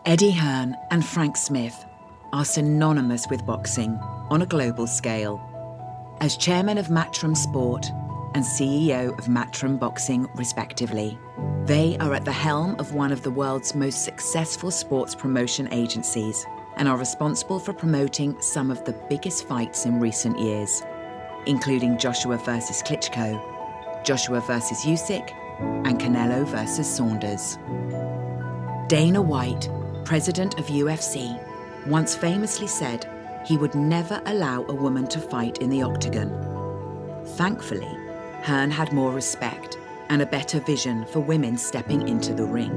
Eddie Hearn and Frank Smith are synonymous with boxing on a global scale. As chairman of Matchroom Sport and CEO of Matchroom Boxing, respectively, they are at the helm of one of the world's most successful sports promotion agencies and are responsible for promoting some of the biggest fights in recent years, including Joshua versus Klitschko, Joshua versus Usyk, and Canelo versus Saunders. Dana White, president of UFC, once famously said he would never allow a woman to fight in the octagon. Thankfully, Hearn had more respect and a better vision for women stepping into the ring.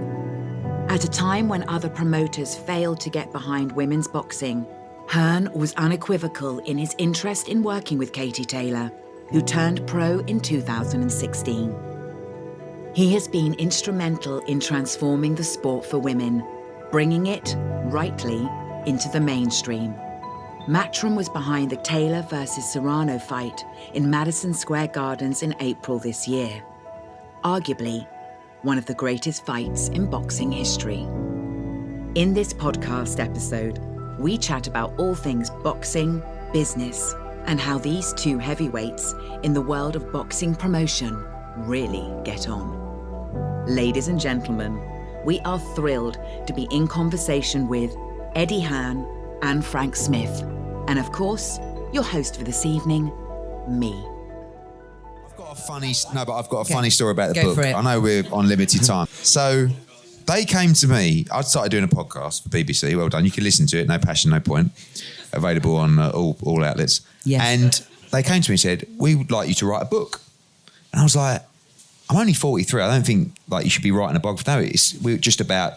At a time when other promoters failed to get behind women's boxing, Hearn was unequivocal in his interest in working with Katie Taylor, who turned pro in 2016. He has been instrumental in transforming the sport for women, bringing it, rightly, into the mainstream. Matchroom was behind the Taylor versus Serrano fight in Madison Square Gardens in April this year. Arguably, one of the greatest fights in boxing history. In this podcast episode, we chat about all things boxing, business, and how these two heavyweights in the world of boxing promotion really get on. Ladies and gentlemen, we are thrilled to be in conversation with Eddie Hearn and Frank Smith. And of course, your host for this evening, me. I've got a funny story about the Go book. for it. I know we're on limited time. So they came to me. I started doing a podcast for BBC. Well done. You can listen to it. No Passion, No Point. Available on all outlets. Yes. And they came to me and said, we would like you to write a book. And I was like, I'm only 43. I don't think like you should be writing a blog. No, we're just about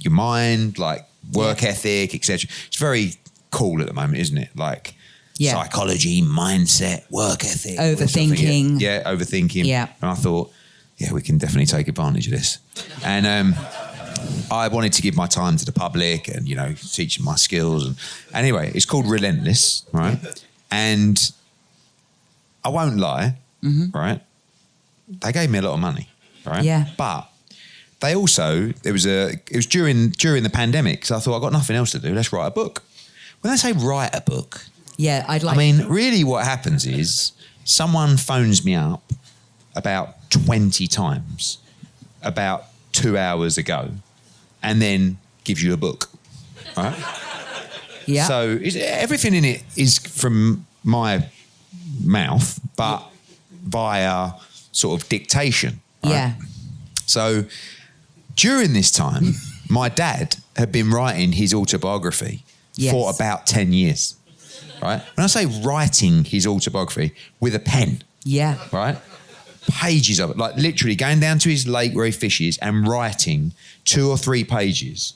your mind, like work ethic, etc. It's very cool at the moment, isn't it? Like psychology, mindset, work ethic. Overthinking. Yeah, overthinking. Yeah. And I thought, yeah, we can definitely take advantage of this. And I wanted to give my time to the public and, you know, teaching my skills. And anyway, it's called Relentless, right? And I won't lie, right? They gave me a lot of money, right? Yeah. But they also, it was during the pandemic, so I thought, I've got nothing else to do, let's write a book. When they say write a book, I mean, really what happens is someone phones me up about 20 times about 2 hours ago and then gives you a book, right? Yeah. So everything in it is from my mouth, but via sort of dictation. Right? Yeah. So during this time, my dad had been writing his autobiography for about 10 years, right? When I say writing his autobiography with a pen, right? Pages of it, like literally going down to his lake where he fishes and writing 2 or 3 pages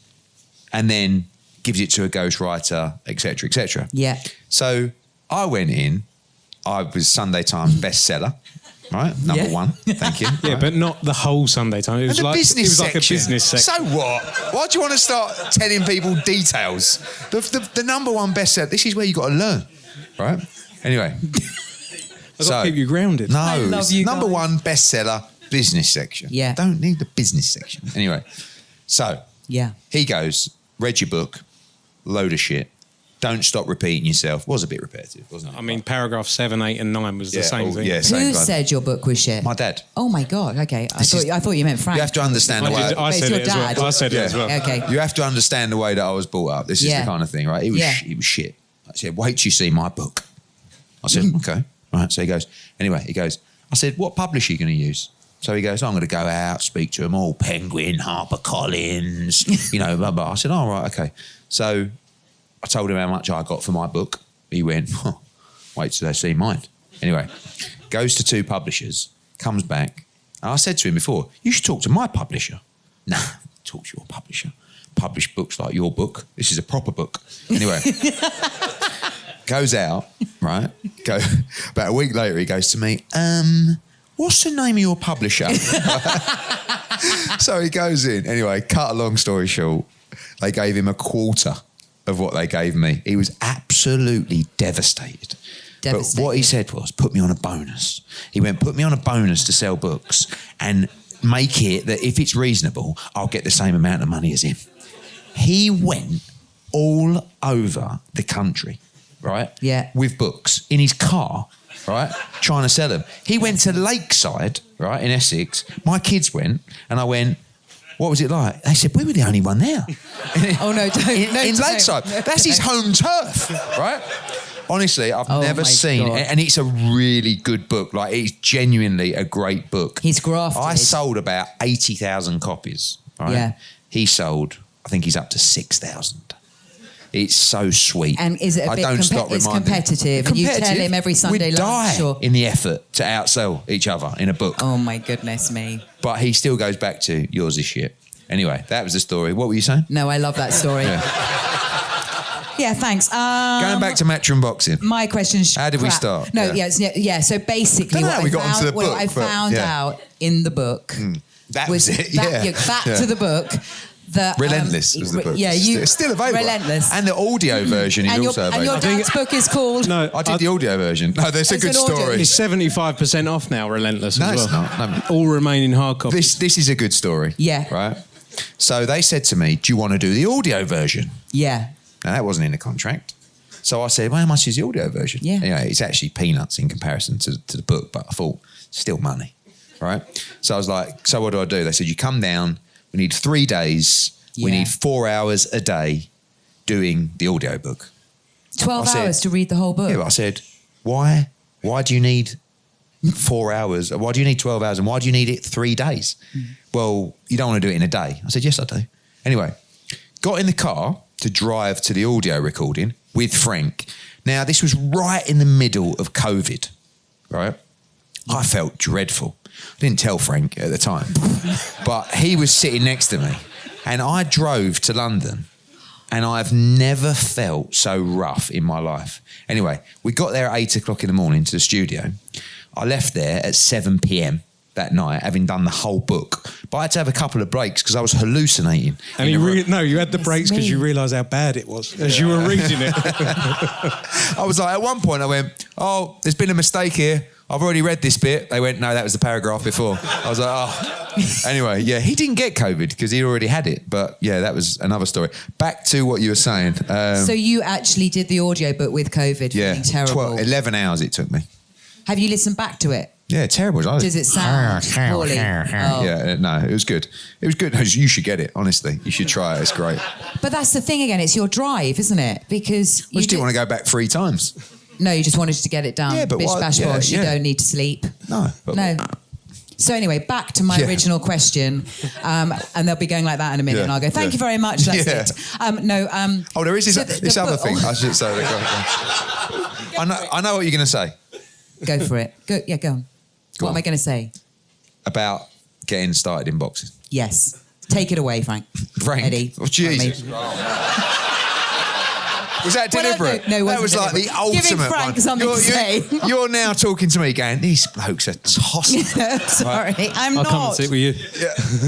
and then gives it to a ghostwriter, et cetera, et cetera. Yeah. So I went in, I was Sunday Times bestseller, right? Number one, thank you. Yeah, right? but not the whole Sunday Times. It was like a business section. So what? Why do you want to start telling people details? The number one bestseller, this is where you got to learn, right? Anyway. I've got to keep you grounded. No, it's number one bestseller, business section. Yeah. Don't need the business section. Anyway, so he goes, read your book, load of shit. Don't stop repeating yourself. Was a bit repetitive, wasn't it? I mean, paragraph 7, 8 and 9 was the same thing. Yeah, same Who said your book was shit? My dad. Oh my God, okay. I thought you meant Frank. You have to understand the way... I said your it as dad. well. I said it as well. Okay. You have to understand the way that I was brought up. This is the kind of thing, right? It was shit. I said, wait till you see my book. I said, okay. Right, so he goes, I said, what publisher are you going to use? So he goes, I'm going to go out, speak to them all, Penguin, HarperCollins, you know, blah, blah. I said, all right, okay. So I told him how much I got for my book. He went, wait till they see mine. Anyway, goes to 2 publishers, comes back. And I said to him before, you should talk to my publisher. Nah, talk to your publisher. Publish books like your book. This is a proper book. Anyway. Goes out, right? About a week later, he goes to me, what's the name of your publisher? So he goes in. Anyway, cut a long story short, they gave him a quarter of what they gave me. He was absolutely devastated. But what he said was, put me on a bonus. He went, put me on a bonus to sell books and make it that if it's reasonable, I'll get the same amount of money as him. He went all over the country, right? Yeah. With books in his car, right? Trying to sell them. He went to Lakeside, right, in Essex. My kids went, and I went, what was it like? They said, we were the only one there. Oh, no, don't. In Lakeside. No. That's his home turf, right? Honestly, I've never seen, God. and it's a really good book. Like, it's genuinely a great book. He's grafted. I sold about 80,000 copies, right? Yeah. He sold, I think he's up to 6,000. It's so sweet. And is it a bit it's competitive? And you tell him every Sunday We'd lunch? die in the effort to outsell each other in a book. Oh, my goodness me. But he still goes back to yours is shit. Anyway, that was the story. What were you saying? No, I love that story. Yeah, thanks. Going back to Matchroom Boxing. My question is... How did we start? No, yeah. So basically what I found out in the book... That was it, yeah. Back to the book... Relentless was the book. Yeah, it's still available. Relentless. And the audio version is also available. And your dad's book is called... No, I did the audio version. No, that's a good story. It's 75% off now, Relentless, no, as well. It's not. No. All remaining hard copies. This is a good story. Yeah. Right? So they said to me, do you want to do the audio version? Yeah. Now, that wasn't in the contract. So I said, well, how much is the audio version? Yeah. Anyway, it's actually peanuts in comparison to the book, but I thought, still money, right? So I was like, so what do I do? They said, you come down, we need 3 days, we need 4 hours a day doing the audio book. 12 hours to read the whole book? Yeah, but I said, why do you need 4 hours? Why do you need 12 hours? And why do you need it 3 days? Well, you don't want to do it in a day. I said, yes, I do. Anyway, got in the car to drive to the audio recording with Frank. Now, this was right in the middle of COVID, right? I felt dreadful. I didn't tell Frank at the time, but he was sitting next to me. And I drove to London, and I've never felt so rough in my life. Anyway, we got there at 8 o'clock in the morning to the studio. I left there at 7 p.m. that night, having done the whole book. But I had to have a couple of breaks because I was hallucinating. And you had the breaks because you realised how bad it was as you were reading it. I was like, at one point I went, oh, there's been a mistake here. I've already read this bit. They went, no, that was the paragraph before. I was like, oh. Anyway, yeah, he didn't get COVID because he'd already had it. But yeah, that was another story. Back to what you were saying. So you actually did the audiobook with COVID, feeling terrible. 11 hours it took me. Have you listened back to it? Yeah, terrible. Does it sound poorly? Yeah, no, it was good. It was good. You should get it, honestly. You should try it. It's great. But that's the thing again. It's your drive, isn't it? Because you didn't want to go back 3 times. No, you just wanted to get it done. Yeah, but bish, bash, bosh. You don't need to sleep. No. No. So anyway, back to my original question, and they'll be going like that in a minute, and I'll go, thank you very much, that's it. Oh, there is this other thing. I should say. I know what you're going to say. Go for it. Go on. What am I going to say? About getting started in boxing. Yes. Take it away, Frank. Eddie. Oh, Jesus. Was that deliberate? No, that was deliberate. Like the ultimate Giving Frank one. something to say. You're now talking to me going, these blokes are tossing. Sorry, I'm not. I'll come and sit with you.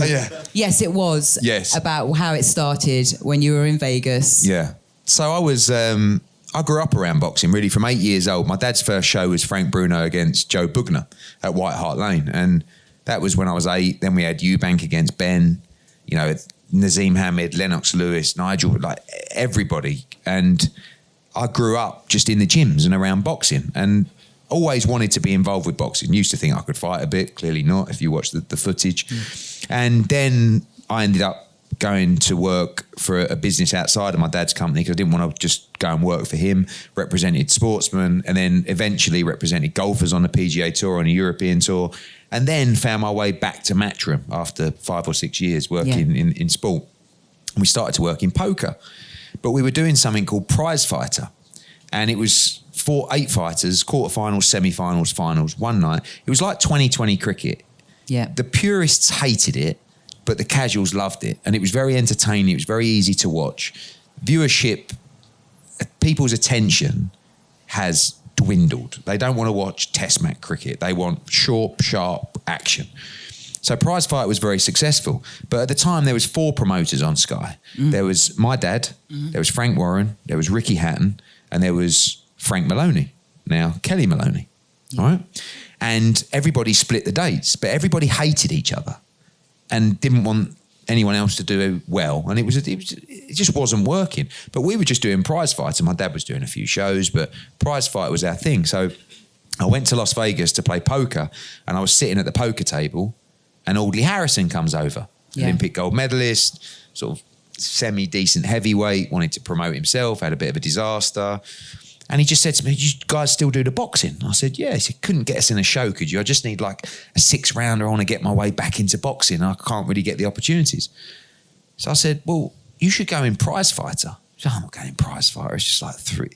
Yeah. Yes, it was. Yes. About how it started when you were in Vegas. Yeah. So I was... I grew up around boxing, really, from 8 years old. My dad's first show was Frank Bruno against Joe Bugner at White Hart Lane. And that was when I was 8. Then we had Eubank against Ben, Nazim Hamid, Lennox Lewis, Nigel, like everybody. And I grew up just in the gyms and around boxing and always wanted to be involved with boxing. Used to think I could fight a bit, clearly not, if you watch the footage. And then I ended up going to work for a business outside of my dad's company because I didn't want to just go and work for him, represented sportsmen, and then eventually represented golfers on the PGA Tour, on a European Tour, and then found my way back to Matchroom after 5 or 6 years working in sport. And we started to work in poker, but we were doing something called Prize Fighter, and it was 8 fighters, quarterfinals, semi-finals, finals, one night. It was like 2020 cricket. Yeah. The purists hated it, but the casuals loved it. And it was very entertaining. It was very easy to watch. Viewership, people's attention has dwindled. They don't want to watch test match cricket. They want short, sharp action. So Prize Fight was very successful. But at the time, there was 4 promoters on Sky. There was my dad, there was Frank Warren, there was Ricky Hatton, and there was Frank Maloney, now Kelly Maloney, all right? And everybody split the dates, but everybody hated each other and didn't want anyone else to do well, and it just wasn't working. But we were just doing prize fights, and my dad was doing a few shows, but prize fight was our thing. So I went to Las Vegas to play poker, and I was sitting at the poker table, and Audley Harrison comes over, Olympic gold medalist, sort of semi-decent heavyweight, wanted to promote himself, had a bit of a disaster. And he just said to me, you guys still do the boxing? I said, yeah. He said, couldn't get us in a show, could you? I just need like a 6-rounder. I want to get my way back into boxing. I can't really get the opportunities. So I said, well, you should go in prize fighter. He said, I'm not going in prize fighter. It's just like three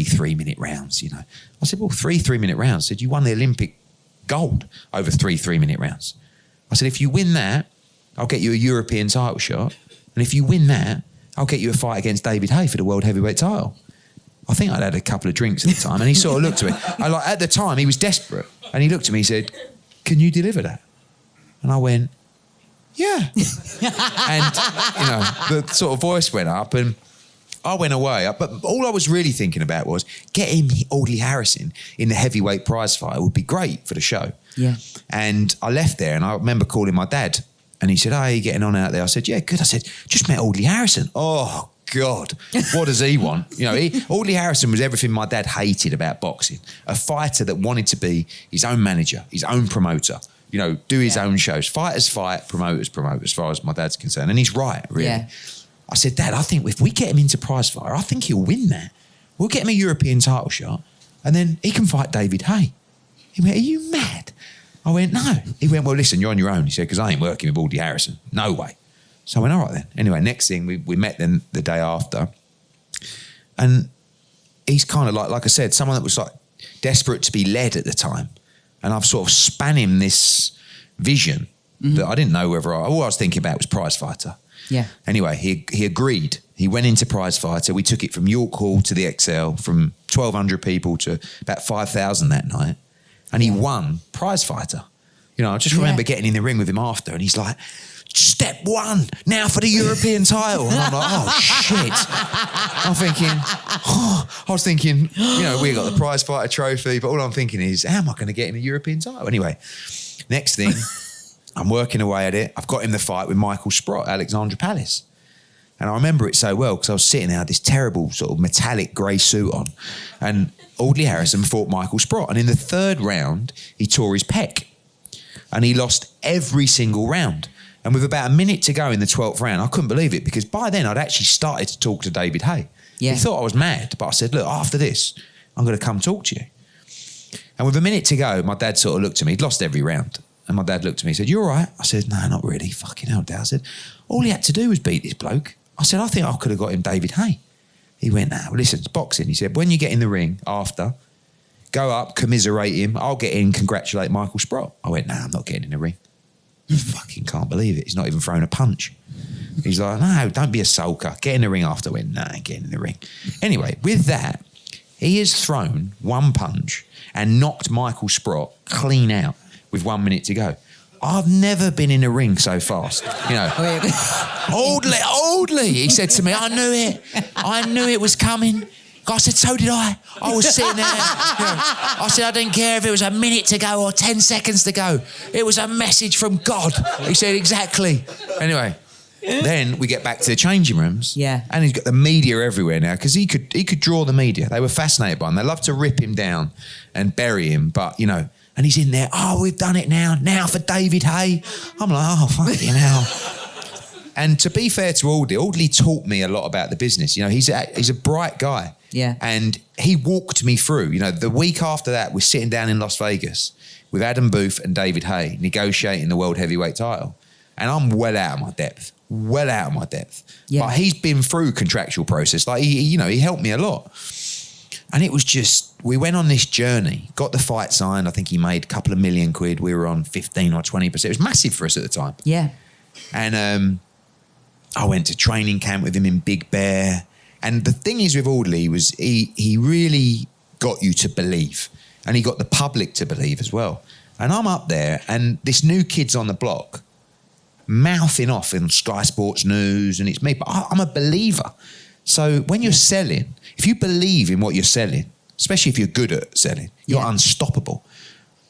3-minute rounds, you know. I said, well, 3 3-minute rounds. I said, you won the Olympic gold over 3 3-minute rounds. I said, if you win that, I'll get you a European title shot. And if you win that, I'll get you a fight against David Haye for the world heavyweight title. I think I'd had a couple of drinks at the time, and he sort of looked at me. At the time, he was desperate, and he looked at me. He said, "Can you deliver that?" And I went, "Yeah." And the sort of voice went up, and I went away. But all I was really thinking about was getting Audley Harrison in the heavyweight prize fight would be great for the show. Yeah. And I left there, and I remember calling my dad, and he said, "How are you getting on out there?" I said, "Yeah, good." I said, "Just met Audley Harrison." Oh, God, what does he want? Audley Harrison was everything my dad hated about boxing. A fighter that wanted to be his own manager, his own promoter, do his own shows. Fighters fight, promoters promote, as far as my dad's concerned. And he's right, really. Yeah. I said, Dad, I think if we get him into prize fighter, I think he'll win that. We'll get him a European title shot, and then he can fight David Haye. He went, are you mad? I went, no. He went, well, listen, you're on your own. He said, because I ain't working with Audley Harrison. No way. So I went, all right then. Anyway, next thing, we met then the day after. And he's kind of like I said, someone that was like desperate to be led at the time. And I've sort of span him this vision that I didn't know whether all I was thinking about was prize fighter. Yeah. Anyway, he agreed. He went into prize fighter. We took it from York Hall to the XL, from 1,200 people to about 5,000 that night. And he won prize fighter. I just remember getting in the ring with him after, and he's like, step one, now for the European title. And I'm like, oh, shit. I was thinking, we got the prize fighter trophy, but all I'm thinking is, how am I going to get him a European title? Anyway, next thing, I'm working away at it. I've got him the fight with Michael Sprott, Alexandra Palace. And I remember it so well because I was sitting there, I had this terrible sort of metallic grey suit on, and Audley Harrison fought Michael Sprott. And in the 3rd round, he tore his pec. And he lost every single round. And with about a minute to go in the 12th round, I couldn't believe it because by then I'd actually started to talk to David Haye. Yeah. He thought I was mad, but I said, look, after this, I'm going to come talk to you. And with a minute to go, my dad sort of looked at me. He'd lost every round. And my dad looked at me and said, you all right? I said, no, not really. Fucking hell, Dad. I said, all he had to do was beat this bloke. I said, I think I could have got him David Haye. He went, no, well, listen, it's boxing. He said, when you get in the ring after, go up, commiserate him. I'll get in, congratulate Michael Sprott. I went, no, I'm not getting in the ring. I fucking can't believe it. He's not even thrown a punch. He's like, no, don't be a sulker. Get in the ring after. I went, no, I ain't getting in the ring. Anyway, with that, he has thrown one punch and knocked Michael Sprott clean out with 1 minute to go. I've never been in a ring so fast. Audley, he said to me, I knew it was coming. I said, so did I. I was sitting there. I said, I didn't care if it was a minute to go or 10 seconds to go. It was a message from God. He said, exactly. Anyway, then we get back to the changing rooms. Yeah. And he's got the media everywhere now because he could draw the media. They were fascinated by him. They loved to rip him down and bury him. But, and he's in there, oh, we've done it now for David Haye. I'm like, oh, fucking hell. And to be fair to Audley taught me a lot about the business. He's a bright guy. Yeah. And he walked me through. The week after that, we're sitting down in Las Vegas with Adam Booth and David Haye negotiating the world heavyweight title. And I'm well out of my depth. Yeah. But he's been through contractual process. Like, he helped me a lot. And it was just, we went on this journey, got the fight signed. I think he made a couple of million quid. We were on 15 or 20%. It was massive for us at the time. Yeah. And I went to training camp with him in Big Bear. And the thing is with Audley was he really got you to believe. And he got the public to believe as well. And I'm up there and this new kid's on the block mouthing off in Sky Sports News and it's me. But I'm a believer. So when you're selling, if you believe in what you're selling, especially if you're good at selling, you're unstoppable.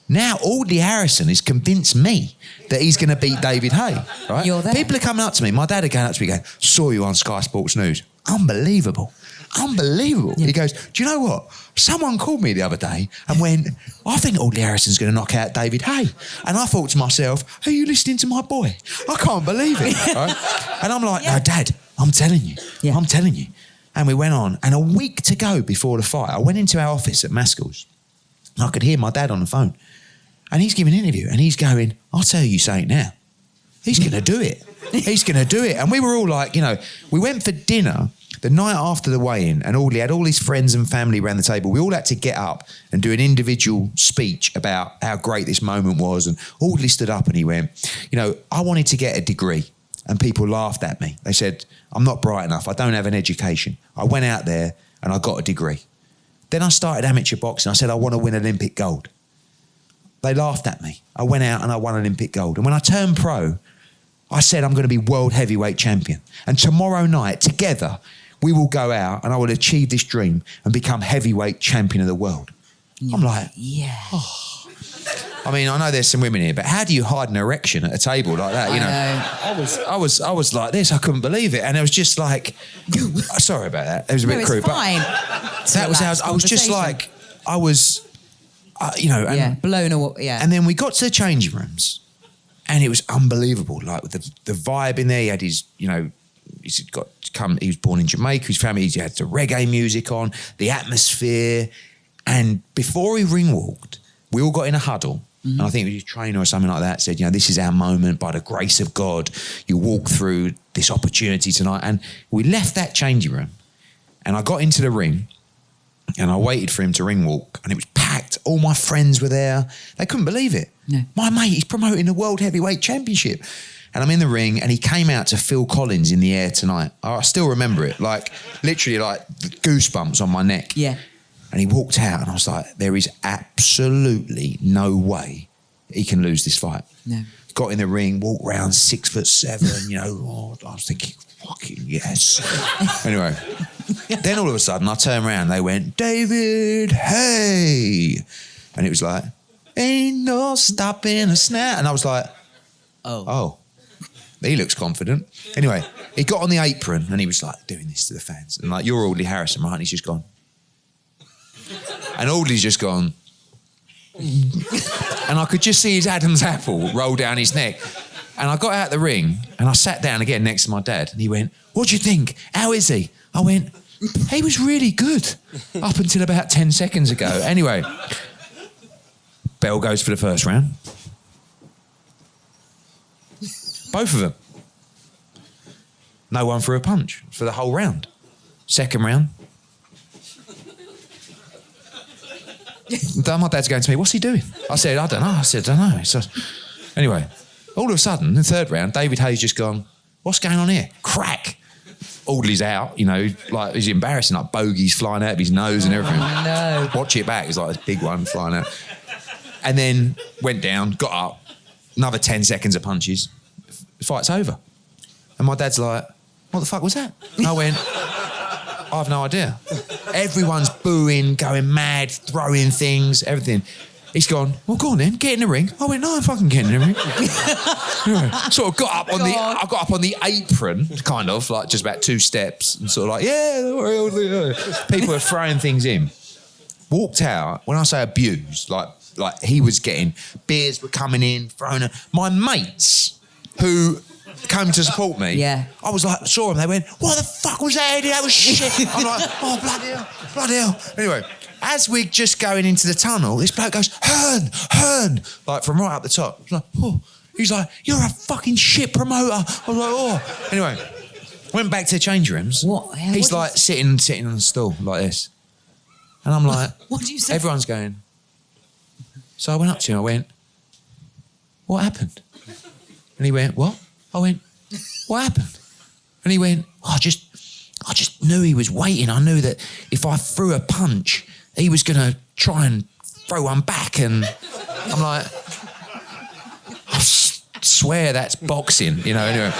Now, Audley Harrison has convinced me that he's going to beat David Hay. Right? You're there. People are coming up to me. My dad are going up to me going, saw you on Sky Sports News. Unbelievable. Yeah. He goes, do you know what? Someone called me the other day and went, I think Audley Harrison's going to knock out David Hay. And I thought to myself, are you listening to my boy? I can't believe it. Right? And I'm like, no, Dad, I'm telling you. Yeah. I'm telling you. And we went on. And a week to go before the fight, I went into our office at Maskell's and I could hear my dad on the phone. And he's giving an interview and he's going, I'll tell you something now. He's going to do it. He's going to do it. And we were all like, we went for dinner the night after the weigh-in and Audley had all his friends and family around the table. We all had to get up and do an individual speech about how great this moment was. And Audley stood up and he went, I wanted to get a degree. And people laughed at me. They said, I'm not bright enough. I don't have an education. I went out there and I got a degree. Then I started amateur boxing. I said, I want to win Olympic gold. They laughed at me. I went out and I won Olympic gold. And when I turned pro, I said I'm going to be world heavyweight champion. And tomorrow night, together, we will go out and I will achieve this dream and become heavyweight champion of the world. I'm like, yeah. Oh. I mean, I know there's some women here, but how do you hide an erection at a table like that? I was like this. I couldn't believe it, and it was just like, sorry about that. It was a bit crude, fine. But that was how I was just like, I was. And, blown away. Yeah, and then we got to the changing rooms, and it was unbelievable. Like with the vibe in there, he had his, he was born in Jamaica. His family, he had the reggae music on, the atmosphere, and before he ring walked, we all got in a huddle, and I think it was his trainer or something like that said, this is our moment. By the grace of God, you walk through this opportunity tonight, and we left that changing room, and I got into the ring. And I waited for him to ring walk and it was packed. All my friends were there. They couldn't believe it. No. My mate, he's promoting the World Heavyweight Championship. And I'm in the ring and he came out to Phil Collins in the air tonight. I still remember it, literally goosebumps on my neck. Yeah. And he walked out and I was like, there is absolutely no way he can lose this fight. No. Got in the ring, walked around 6'7", I was thinking, fucking yes. Anyway, then all of a sudden I turned around and they went, David, hey. And it was like, ain't no stopping us now. And I was like, oh, he looks confident. Anyway, he got on the apron and he was like doing this to the fans. And you're Audley Harrison, right? And he's just gone. And Audley's just gone. And I could just see his Adam's apple roll down his neck. And I got out the ring and I sat down again next to my dad and he went, what do you think? How is he? I went, he was really good up until about 10 seconds ago. Anyway, bell goes for the first round. Both of them. No one threw a punch for the whole round. Second round. My dad's going to me, what's he doing? I said, I don't know. So, anyway, all of a sudden, the third round, David Hay's just gone, what's going on here? Crack. Audley's out, he's embarrassing, bogies flying out of his nose and everything. Oh, no. Watch it back, it's like this big one flying out. And then went down, got up, another 10 seconds of punches, the fight's over. And my dad's like, what the fuck was that? And I went, I have no idea. Everyone's booing, going mad, throwing things, everything. He's gone, well, go on then, get in the ring. I went, no, I'm fucking getting in the ring. Anyway, sort of got up on the apron, kind of, just about 2 steps, and sort of yeah. People are throwing things in. Walked out, when I say abused, like he was getting, beers were coming in, thrown in. My mates, who came to support me. Yeah. I was like, saw them, they went, what the fuck was that, Eddie? That was shit. I'm like, oh, bloody hell. Anyway, as we're just going into the tunnel, this bloke goes, Hearn, from right up the top. I was like, oh. He's like, you're a fucking shit promoter. I was like, oh. Anyway, went back to the change rooms. What? He's sitting on the stool like this. And I'm like, what do you say? Everyone's going. So I went up to him, I went, what happened? And he went, what? I went, what happened? And he went, I just knew he was waiting. I knew that if I threw a punch, he was going to try and throw one back. And I'm like, I swear that's boxing, anyway.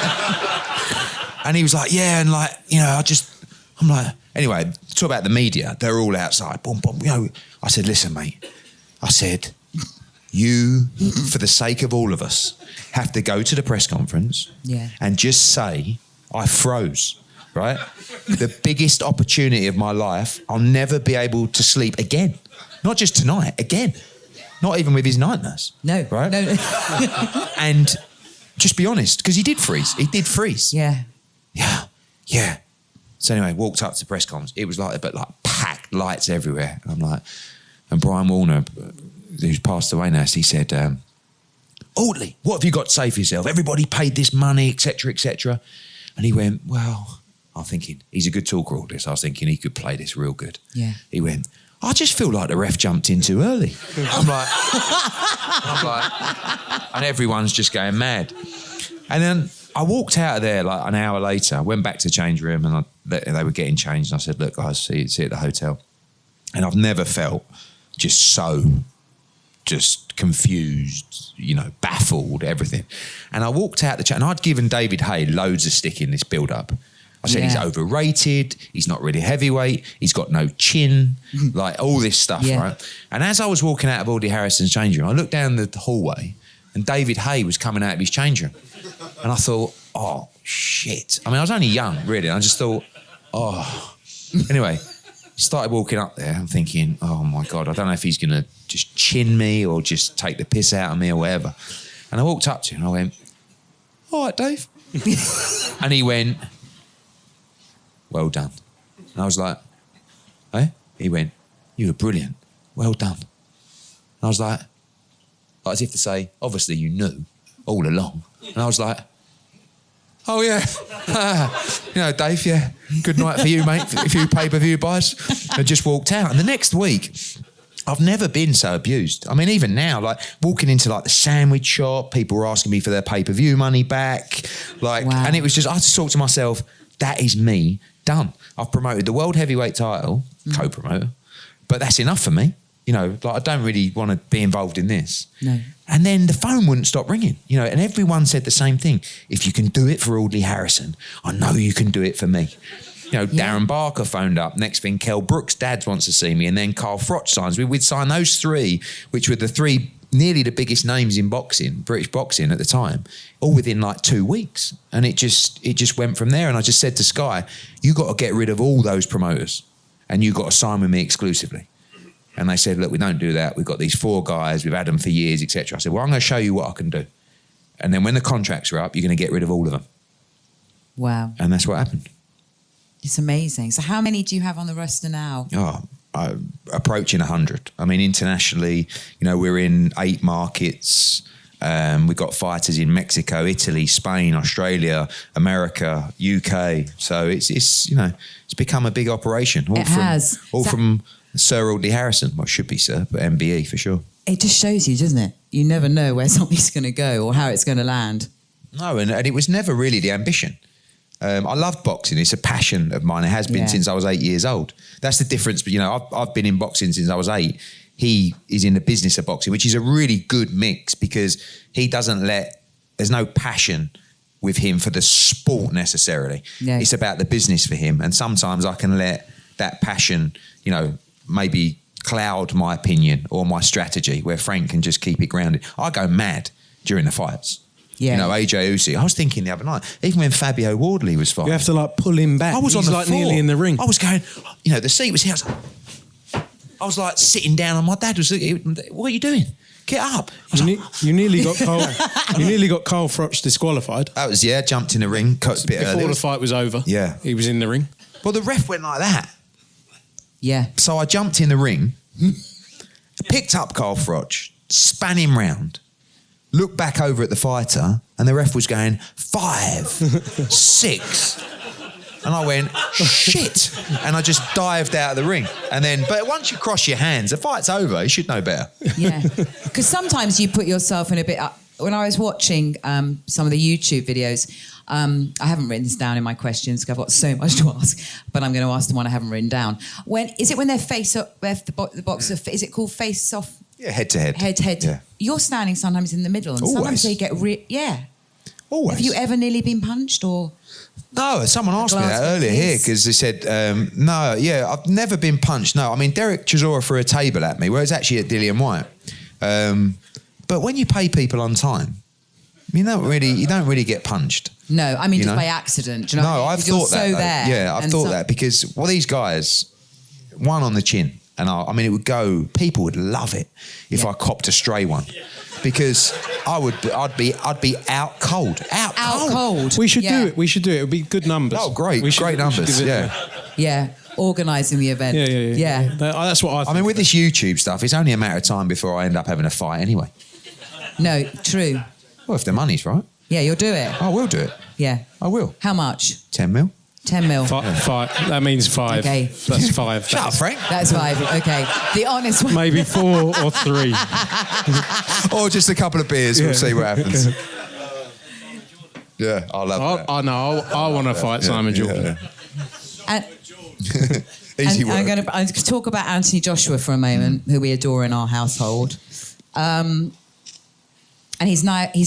And he was like, yeah, and I'm like, anyway, talk about the media. They're all outside. Boom, boom. I said, listen, mate. I said, you, for the sake of all of us, have to go to the press conference and just say, I froze, right? The biggest opportunity of my life, I'll never be able to sleep again. Not just tonight, again. Not even with his night nurse. No. Right? No. And just be honest, because he did freeze. He did freeze. Yeah. Yeah. So anyway, walked up to press comms. It was like packed, lights everywhere. I'm like, and Brian Warner, who's passed away now, he said, Audley, what have you got to say for yourself? Everybody paid this money, etc., etc. And he went, well, I'm thinking, he's a good talker, all this. I was thinking he could play this real good. Yeah. He went, I just feel like the ref jumped in too early. I'm like, and everyone's just going mad. And then I walked out of there like an hour later, went back to the change room and they were getting changed. And I said, look, guys, see you at the hotel. And I've never felt just confused, baffled, everything. And I walked out the chat and I'd given David Hay loads of stick in this build-up. I said he's overrated, he's not really heavyweight, he's got no chin, like all this stuff, right? And as I was walking out of Audley Harrison's change room, I looked down the hallway and David Hay was coming out of his change room. And I thought, oh, shit. I mean, I was only young, really. And I just thought, oh. Anyway, started walking up there and thinking, oh, my God, I don't know if he's going to just chin me or just take the piss out of me or whatever. And I walked up to him and I went, all right, Dave. And he went, well done. And I was like, eh? He went, you were brilliant. Well done. And I was like as if to say, obviously you knew all along. And I was like, oh, yeah. Dave, yeah. Good night for you, mate. A few pay-per-view buys. And just walked out. And the next week, I've never been so abused. I mean, even now, like walking into like the sandwich shop, people were asking me for their pay-per-view money back. And it was just, I just thought to myself, that is me done. I've promoted the world heavyweight title, co-promoter, but that's enough for me. I don't really want to be involved in this. No. And then the phone wouldn't stop ringing, and everyone said the same thing. If you can do it for Audley Harrison, I know you can do it for me. Darren Barker phoned up. Next thing, Kell Brook's dad wants to see me. And then Carl Froch signs. We'd sign those three, which were the three nearly the biggest names in boxing, British boxing at the time, all within like 2 weeks. And it just went from there. And I just said to Sky, you got to get rid of all those promoters and you got to sign with me exclusively. And they said, look, we don't do that. We've got these 4 guys. We've had them for years, etc. I said, well, I'm going to show you what I can do. And then when the contracts are up, you're going to get rid of all of them. Wow. And that's what happened. It's amazing. So how many do you have on the roster now? Approaching 100. I mean, internationally, we're in 8 markets. We've got fighters in Mexico, Italy, Spain, Australia, America, UK. So it's become a big operation. All from Sir Audley Harrison. Well, it should be Sir, but MBE for sure. It just shows you, doesn't it? You never know where something's going to go or how it's going to land. No, and it was never really the ambition. I love boxing. It's a passion of mine. It has been since I was 8 years old. That's the difference. But, I've been in boxing since I was 8. He is in the business of boxing, which is a really good mix because he doesn't there's no passion with him for the sport necessarily. Yeah. It's about the business for him. And sometimes I can let that passion, maybe cloud my opinion or my strategy where Frank can just keep it grounded. I go mad during the fights. Yeah. AJ Usyk. I was thinking the other night, even when Fabio Wardley was fighting. You have to pull him back. I was on the floor. Nearly in the ring. I was going, the seat was here. I was like sitting down and my dad was looking, what are you doing? Get up. You nearly got Carl. You nearly got Carl Froch disqualified. That was jumped in the ring, cut a bit before early. the fight was over. Yeah. He was in the ring. Well, the ref went like that. Yeah. So I jumped in the ring, picked up Carl Froch, span him round, looked back over at the fighter, and the ref was going 5, 6. And I went, shit. And I just dived out of the ring. But once you cross your hands, the fight's over. You should know better. Yeah. Because sometimes you put yourself in a bit... when I was watching some of the YouTube videos, I haven't written this down in my questions because I've got so much to ask, but I'm going to ask the one I haven't written down. When they're face up, the boxer, is it called face off? Yeah, head to head. Head to head. Yeah. You're standing sometimes in the middle, and Always. sometimes they get Always. Have you ever nearly been punched or? No, someone asked me that earlier here because they said, I've never been punched. No, I mean, Derek Chisora threw a table at me, where it's actually at Dillian White. But when you pay people on time, you don't really get punched. No, I mean you just know? by accident. Do you know No, what I mean? I've thought that. You're so there. Yeah, I've thought that because these guys, one on the chin, and I mean, it would go. People would love it if I copped a stray one, because I'd be out cold. Out cold. We should do it. We should do it. It would be good numbers. Oh, great. Great numbers. Yeah. Organising the event. Yeah. That's what I think. I mean, with this YouTube stuff, it's only a matter of time before I end up having a fight anyway. No, true. Well, if the money's right. Yeah, you'll do it. I will do it. Yeah. I will. How much? 10 mil. 10 mil. Five. That means 5. Okay. That's 5. Shut up, Frank. That's 5. Okay. The honest one. Maybe 4 or 3. Or just a couple of beers. We'll see what happens. Yeah, I love that. I know. I want to fight Simon Jordan. And, Easy work. I'm going to talk about Anthony Joshua for a moment, who we adore in our household. And he's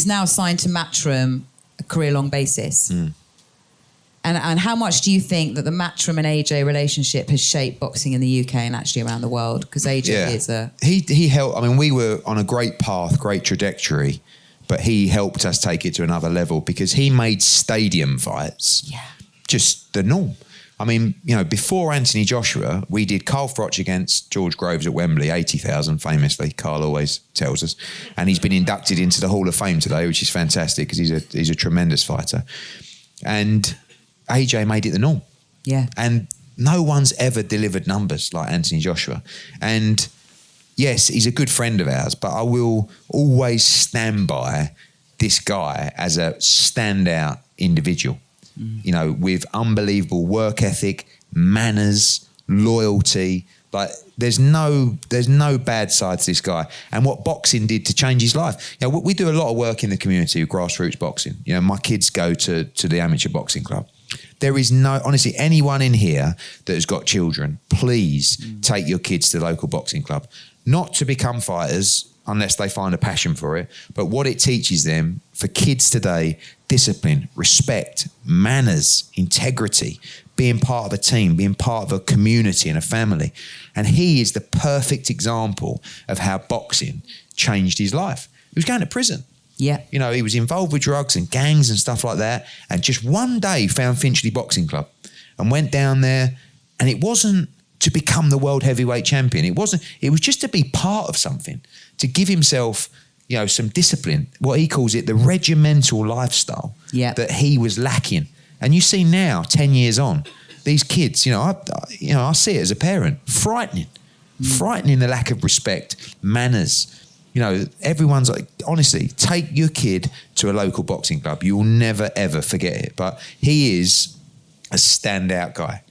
now signed to Matchroom a career-long basis. And how much do you think that the Matchroom and AJ relationship has shaped boxing in the UK and actually around the world? Because AJ is a... He helped... I mean, we were on a great path, great trajectory, but he helped us take it to another level because he made stadium fights just the norm. I mean, before Anthony Joshua, we did Carl Froch against George Groves at Wembley, 80,000, famously. Carl always tells us. And he's been inducted into the Hall of Fame today, which is fantastic because he's a tremendous fighter. And AJ made it the norm. Yeah. And no one's ever delivered numbers like Anthony Joshua. And yes, he's a good friend of ours, but I will always stand by this guy as a standout individual. With unbelievable work ethic, manners, loyalty. Like there's no bad side to this guy. And what boxing did to change his life. We do a lot of work in the community with grassroots boxing. My kids go to the amateur boxing club. There is honestly, anyone in here that has got children, please take your kids to the local boxing club. Not to become fighters, unless they find a passion for it. But what it teaches them for kids today, discipline, respect, manners, integrity, being part of a team, being part of a community and a family. And he is the perfect example of how boxing changed his life. He was going to prison. Yeah. He was involved with drugs and gangs and stuff like that. And just one day found Finchley Boxing Club and went down there. And it wasn't to become the world heavyweight champion. It was just to be part of something, to give himself, some discipline, what he calls it, the regimental lifestyle that he was lacking. And you see now, 10 years on, these kids, I see it as a parent, frightening the lack of respect, manners. Everyone's like, honestly, take your kid to a local boxing club. You will never, ever forget it. But he is a standout guy.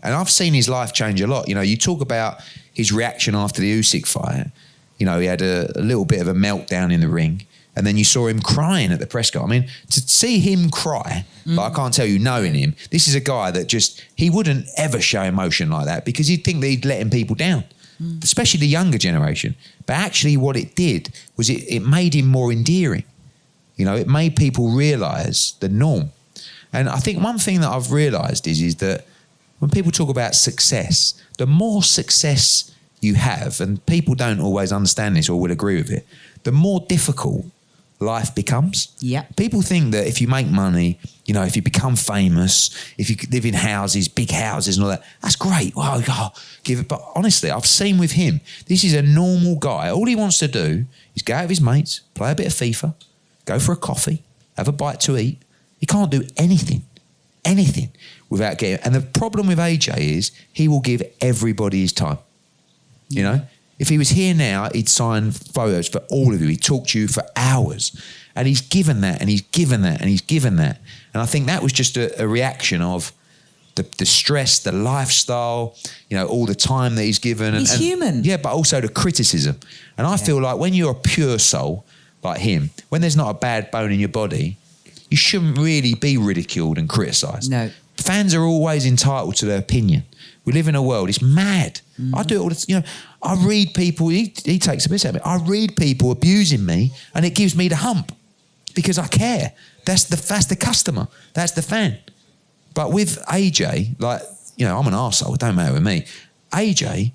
And I've seen his life change a lot. You talk about his reaction after the Usyk fight. He had a little bit of a meltdown in the ring. And then you saw him crying at the press conference. I mean, to see him cry, I can't tell you, knowing him, this is a guy that he wouldn't ever show emotion like that because he'd think that he'd letting people down, especially the younger generation. But actually what it did was it made him more endearing. It made people realise the norm. And I think one thing that I've realised is that when people talk about success, the more success you have, and people don't always understand this or will agree with it, the more difficult life becomes. Yeah. People think that if you make money, if you become famous, if you live in houses, big houses and all that, that's great. Well, give it. But honestly, I've seen with him, this is a normal guy. All he wants to do is go out with his mates, play a bit of FIFA, go for a coffee, have a bite to eat. He can't do anything without getting... And the problem with AJ is he will give everybody his time. If he was here now, he'd sign photos for all of you. He'd talk to you for hours. And he's given that, and he's given that, and he's given that. And I think that was just a reaction of the stress, the lifestyle, all the time that he's given. He's human. Yeah, but also the criticism. And I feel like when you're a pure soul like him, when there's not a bad bone in your body, you shouldn't really be ridiculed and criticised. No. Fans are always entitled to their opinion. We live in a world, it's mad. I do it all the time. I read people, he takes a piss out of me. I read people abusing me and it gives me the hump because I care. That's the customer. That's the fan. But with AJ, I'm an arsehole, it don't matter with me. AJ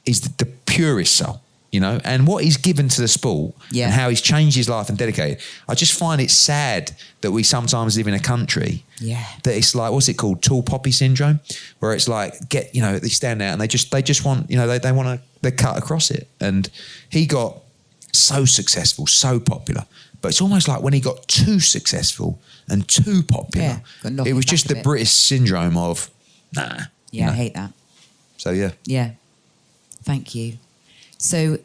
is the purest soul. you know, and what he's given to the sport Yeah. and how he's changed his life and dedicated. I just find it sad that we sometimes live in a country that it's like, what's it called? Tall poppy syndrome, where it's like, they stand out and they just want, you know, they cut across it. And he got so successful, so popular, but it's almost like when he got too successful and too popular, it was just the British syndrome of, nah. Yeah, you know? I hate that. So, yeah. Yeah. Thank you. So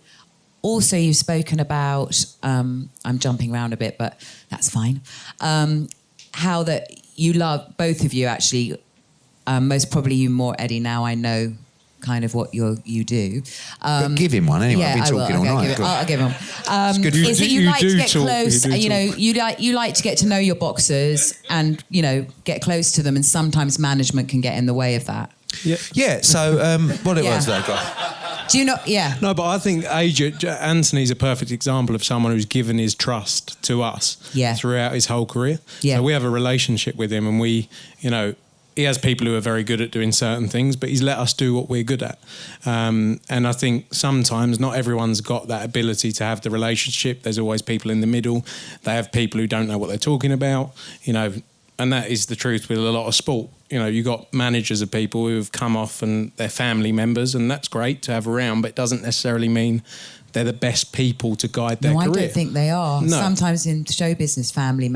also you've spoken about, I'm jumping around a bit, but that's fine, how that you love, both of you actually, most probably you more, Eddie, now I know kind of what you do. But give him one anyway. Yeah, I've been talking all night. I'll give him. good. Is that you like to get close? You You like to get to know your boxers and get close to them, and sometimes management can get in the way of that. Yeah. So what it was that guy? Do you know? Yeah. No, but I think Anthony's a perfect example of someone who's given his trust to us throughout his whole career. Yeah. So we have a relationship with him, and we, he has people who are very good at doing certain things, but he's let us do what we're good at. And I think sometimes not everyone's got that ability to have the relationship. There's always people in the middle. They have people who don't know what they're talking about, and that is the truth with a lot of sport. You got managers of people who have come off and they're family members, and that's great to have around, but it doesn't necessarily mean they're the best people to guide their career. No, I don't think they are. No. Sometimes in show business, family,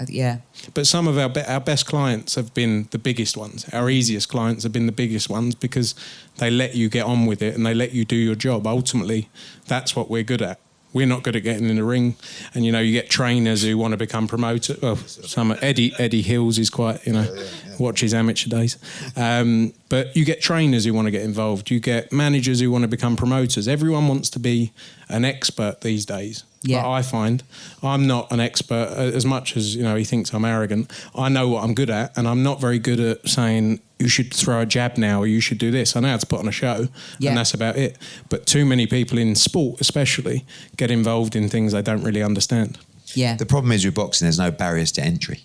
yeah. But some of our best clients have been the biggest ones. Our easiest clients have been the biggest ones because they let you get on with it and they let you do your job. Ultimately, that's what we're good at. We're not good at getting in the ring, and you get trainers who want to become promoters. Well, Eddie Hills is quite watch his amateur days, but you get trainers who want to get involved. You get managers who want to become promoters. Everyone wants to be an expert these days. Yeah. But I find I'm not an expert as much as he thinks I'm arrogant. I know what I'm good at, and I'm not very good at saying you should throw a jab now or you should do this. I know how to put on a show, and that's about it. But too many people in sport especially get involved in things they don't really understand. Yeah. The problem is with boxing, there's no barriers to entry.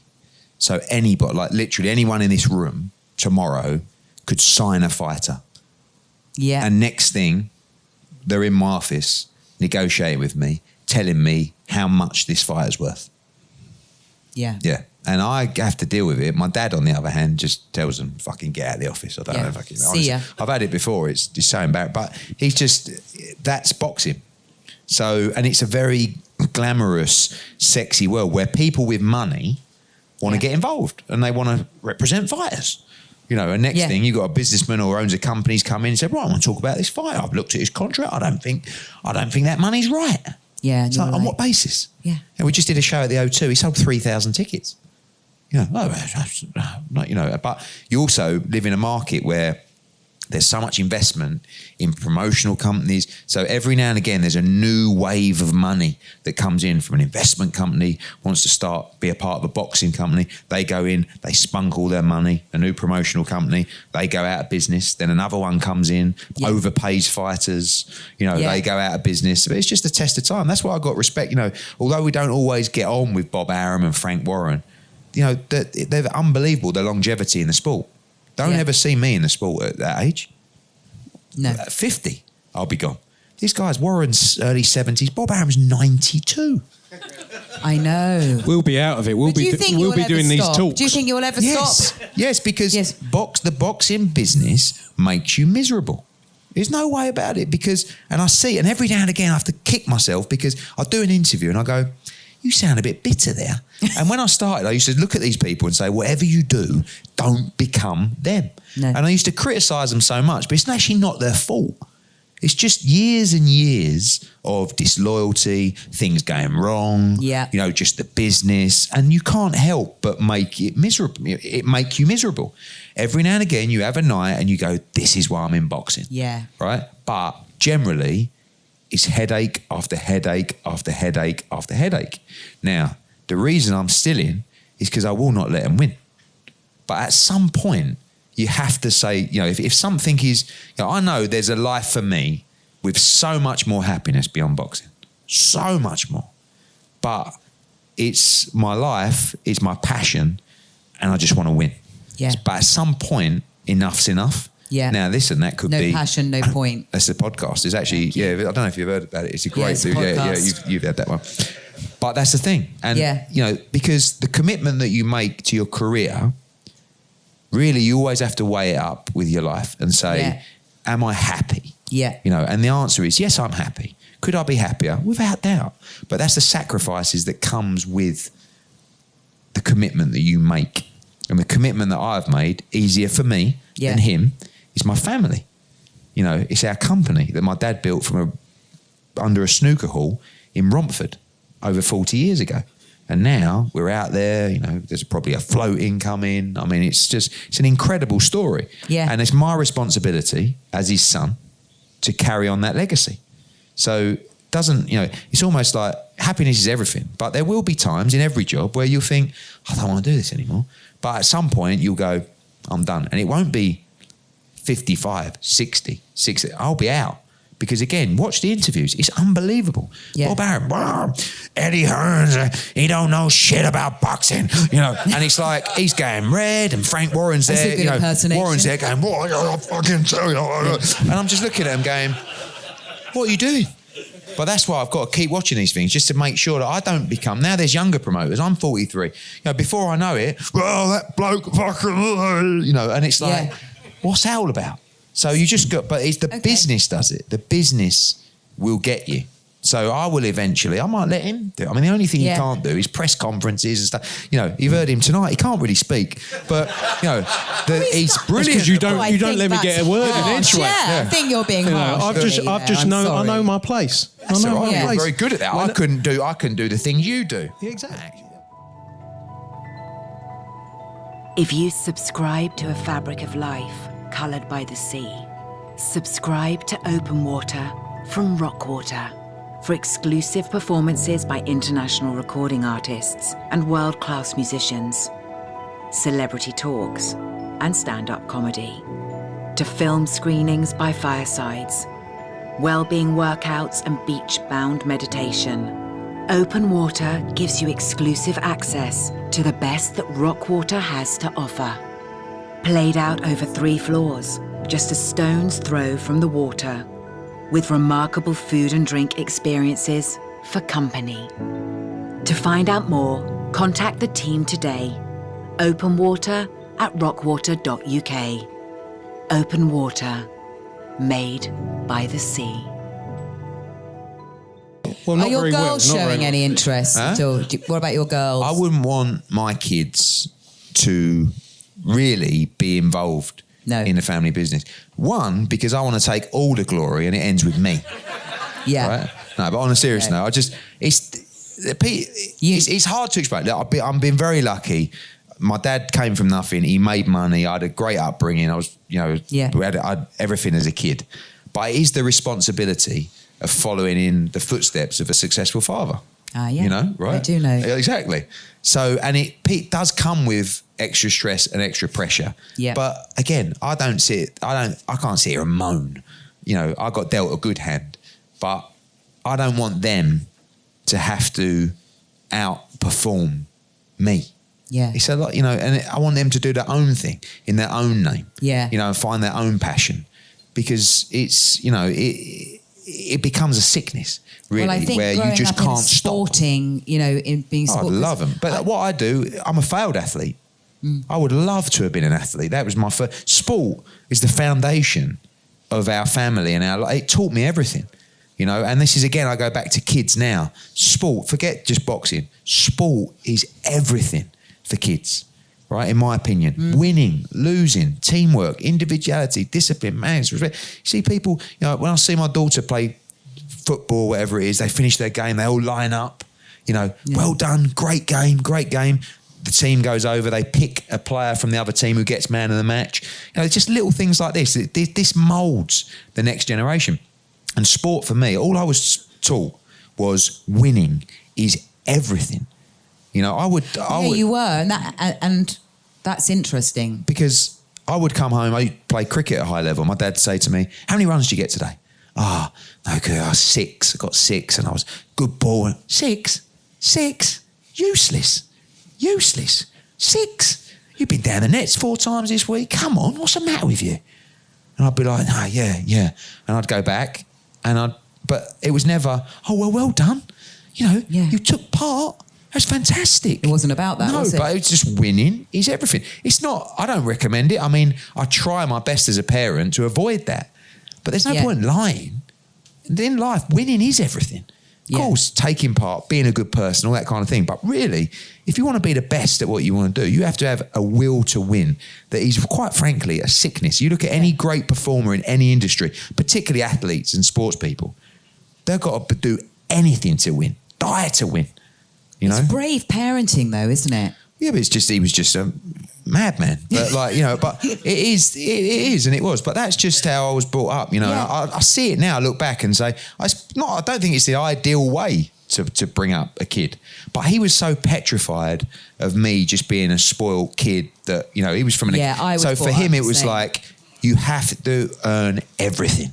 So anybody, like literally anyone in this room tomorrow could sign a fighter. Yeah. And next thing, they're in my office negotiating with me, telling me how much this fighter's worth. Yeah. Yeah. And I have to deal with it. My dad, on the other hand, just tells them, fucking get out of the office. I don't know if I can. See ya. I've had it before. It's just so embarrassing. But he's just, that's boxing. So, and it's a very glamorous, sexy world where people with money want to get involved and they want to represent fighters. And next thing, you've got a businessman or owns a company's come in and said, right, I want to talk about this fight. I've looked at his contract. I don't think that money's right. Yeah. It's like, on what basis? Yeah. And we just did a show at the O2. He sold 3,000 tickets. But you also live in a market where there's so much investment in promotional companies. So every now and again, there's a new wave of money that comes in from an investment company, wants to be a part of a boxing company. They go in, they spunk all their money, a new promotional company, they go out of business. Then another one comes in, overpays fighters, they go out of business. But it's just a test of time. That's why I got respect. Although we don't always get on with Bob Arum and Frank Warren, they're unbelievable, the longevity in the sport. Don't ever see me in the sport at that age. No. At 50, I'll be gone. These guys, Warren's early 70s, Bob Arum's 92. I know. We'll be out of it. We'll be doing these talks. Do you think you'll ever stop? Yes, because the boxing business makes you miserable. There's no way about it and I see it, and every now and again I have to kick myself because I do an interview and I go, you sound a bit bitter there. And when I started, I used to look at these people and say, whatever you do, don't become them. No. And I used to criticise them so much, but it's actually not their fault. It's just years and years of disloyalty, things going wrong, just the business. And you can't help but make it miserable. It make you miserable. Every now and again, you have a night and you go, this is why I'm in boxing. Yeah. Right? But generally, it's headache after headache after headache after headache. Now, the reason I'm still in is because I will not let them win. But at some point, you have to say, if something is, I know there's a life for me with so much more happiness beyond boxing. So much more. But it's my life, it's my passion, and I just want to win. Yeah. But at some point, enough's enough. Yeah. Now, listen, that could be... No passion, no point. That's the podcast. It's actually, I don't know if you've heard about it. It's a great... it's a podcast. you've had that one. But that's the thing. And, because the commitment that you make to your career, really, you always have to weigh it up with your life and say, am I happy? Yeah. And the answer is, yes, I'm happy. Could I be happier? Without doubt. But that's the sacrifices that comes with the commitment that you make. And the commitment that I've made, easier for me than him, is my family. It's our company that my dad built under a snooker hall in Romford over 40 years ago. And now we're out there, there's probably a float incoming. I mean, it's an incredible story. Yeah. And it's my responsibility as his son to carry on that legacy. So it's almost like happiness is everything. But there will be times in every job where you'll think, I don't want to do this anymore. But at some point you'll go, I'm done. And it won't be 55, 60. I'll be out. Because again, watch the interviews. It's unbelievable. Yeah. Bob Arum, Eddie Hearn, he don't know shit about boxing, And it's like he's going red, and Frank Warren's there. That's a good impersonation. Warren's there going, "What? I fucking tell you." And I'm just looking at him going, "What are you doing?" But that's why I've got to keep watching these things just to make sure that I don't become. Now there's younger promoters. I'm 43. Before I know it, that bloke fucking, and it's like, what's that all about? So you just got, but it's the business does it. The business will get you. So I will eventually, I might let him do it. I mean, the only thing he can't do is press conferences and stuff. You've heard him tonight. He can't really speak, but he's brilliant. Because you don't let me get a word in anyway. I think you're being harsh. I know my place. That's all right. Yeah. You're very good at that. I couldn't do the things you do. Yeah, exactly. If you subscribe to a fabric of life coloured by the sea, subscribe to Open Water from Rockwater for exclusive performances by international recording artists and world-class musicians, celebrity talks and stand-up comedy, to film screenings by firesides, well-being workouts and beach-bound meditation. Open Water gives you exclusive access to the best that Rockwater has to offer. Played out over 3 floors, just a stone's throw from the water, with remarkable food and drink experiences for company. To find out more, contact the team today. openwater@rockwater.uk. Open Water, made by the sea. Well, not Are your very well. girls Not showing very any interest at all? What about your girls? I wouldn't want my kids to really be involved in the family business. One, because I want to take all the glory and it ends with me. Yeah. Right? No, but on a serious note, it's hard to explain. Look, I'm being very lucky. My dad came from nothing. He made money. I had a great upbringing. I was, we had everything as a kid. But it is the responsibility of following in the footsteps of a successful father. Right? I do know. Exactly. So, and it does come with extra stress and extra pressure. Yeah. But again, I can't sit here and moan. I got dealt a good hand, but I don't want them to have to outperform me. Yeah. It's a lot, and I want them to do their own thing in their own name. Yeah. And find their own passion, because it's, it becomes a sickness, really, well, I think where you just can't stop. In being I love them. But what I do, I'm a failed athlete. I would love to have been an athlete. That was my first. Sport is the foundation of our family and it taught me everything, and this is, again, I go back to kids now. Sport, forget just boxing. Sport is everything for kids, right? In my opinion, winning, losing, teamwork, individuality, discipline, management, respect. You see people, when I see my daughter play football, whatever it is, they finish their game, they all line up, well done, great game. The team goes over, they pick a player from the other team who gets man of the match. Just little things like this. This moulds the next generation. And sport for me, all I was taught was winning is everything. You would, you were, and that's interesting. Because I would come home, I play cricket at a high level. My dad would say to me, how many runs did you get today? No, okay, I was 6. I got 6 and I was good ball. 6? Useless. 6? You've been down the nets 4 times this week. Come on, what's the matter with you? And I'd be like, oh, yeah. And I'd go back but it was never, oh, well done. You know, you took part. That's fantastic. It wasn't about that, was it? No, but it's just winning is everything. It's not, I don't recommend it. I mean, I try my best as a parent to avoid that. But there's no point lying. In life, winning is everything. Of course, taking part, being a good person, all that kind of thing. But really, if you want to be the best at what you want to do, you have to have a will to win that is, quite frankly, a sickness. You look at any great performer in any industry, particularly athletes and sports people, they've got to do anything to win, die to win. You know? It's brave parenting, though, isn't it? Yeah, but he was just a madman. But but it is, and it was. But that's just how I was brought up. You know, I see it now. I look back and say, I don't think it's the ideal way to bring up a kid. But he was so petrified of me just being a spoiled kid that he was from an. Yeah, I was. So for him, it was like you have to earn everything.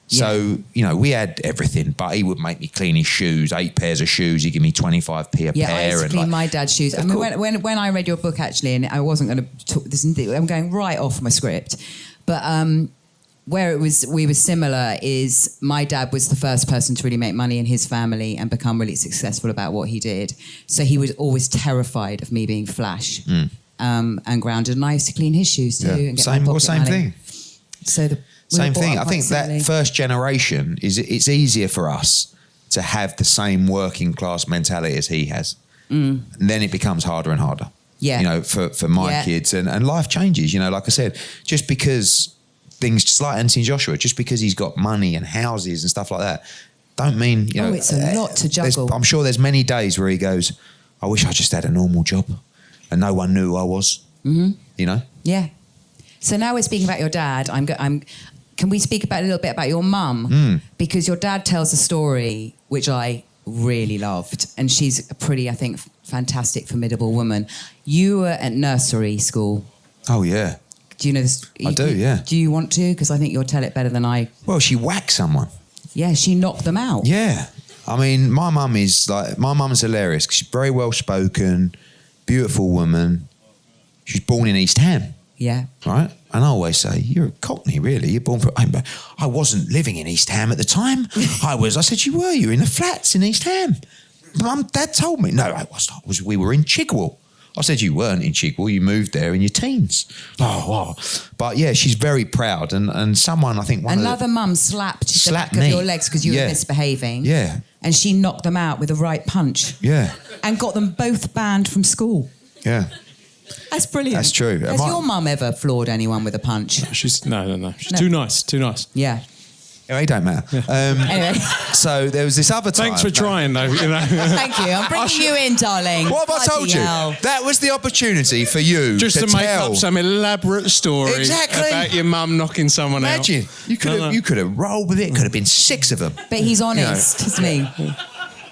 So, we had everything, but he would make me clean his shoes, 8 pairs of shoes. He'd give me 25p a pair. Yeah, I used to clean my dad's shoes. I mean, when I read your book, actually, and I wasn't going to talk this, I'm going right off my script, but where we were similar is my dad was the first person to really make money in his family and become really successful about what he did. So he was always terrified of me being flash and grounded. And I used to clean his shoes too. And get same thing. So same thing. I think that first generation it's easier for us to have the same working class mentality as he has. And then it becomes harder and harder. Yeah. For my kids and life changes, like I said, just because things just like Anthony Joshua, just because he's got money and houses and stuff like that, don't mean, it's a lot to juggle. I'm sure there's many days where he goes, I wish I just had a normal job and no one knew who I was. Yeah. So now we're speaking about your dad. Can we speak a little bit about your mum? Because your dad tells a story which I really loved, and she's a pretty, I think, fantastic, formidable woman. You were at nursery school. Oh, yeah. Do you know this? I do, yeah. Do you want to? Because I think you'll tell it better than I. Well, she whacked someone. Yeah, she knocked them out. Yeah. I mean, my mum's hilarious. She's very well-spoken, beautiful woman. She's born in East Ham. Yeah. Right? And I always say, you're a Cockney, really. You're born I wasn't living in East Ham at the time. I said, you were. You were in the flats in East Ham. Dad told me. No, I was not. We were in Chigwell. I said, you weren't in Chigwell. You moved there in your teens. Oh. But yeah, she's very proud. And someone, I think another mum slapped the back of your legs because you were misbehaving. Yeah. And she knocked them out with a right punch. Yeah. And got them both banned from school. Yeah. That's brilliant. That's true. Has your mum ever floored anyone with a punch? No, she's too nice. Yeah, Yeah. it don't matter. Anyway. So there was this other time. Thanks for trying, though. Thank you. I'm bringing you in, darling. What have I told you? That was the opportunity for you just to make up some elaborate story about your mum knocking someone out. Imagine. You could have rolled with it. Could have been 6 of them. But he's honest, isn't he?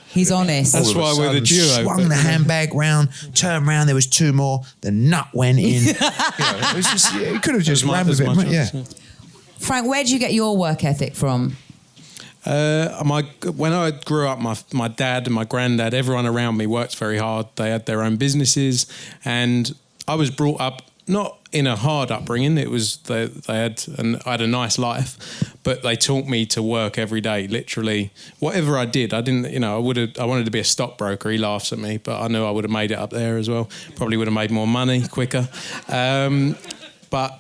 He's honest. That's why we're the duo. Swung the handbag round, turned round, there was 2 more, the nut went in. It was just, you could have just ran with it. Yeah. Frank, where did you get your work ethic from? When I grew up, my dad and my granddad, everyone around me worked very hard. They had their own businesses, and I was brought up not in a hard upbringing. It was I had a nice life, but they taught me to work every day. Literally, whatever I did, I didn't. I wanted to be a stockbroker. He laughs at me, but I knew I would have made it up there as well. Probably would have made more money quicker, but.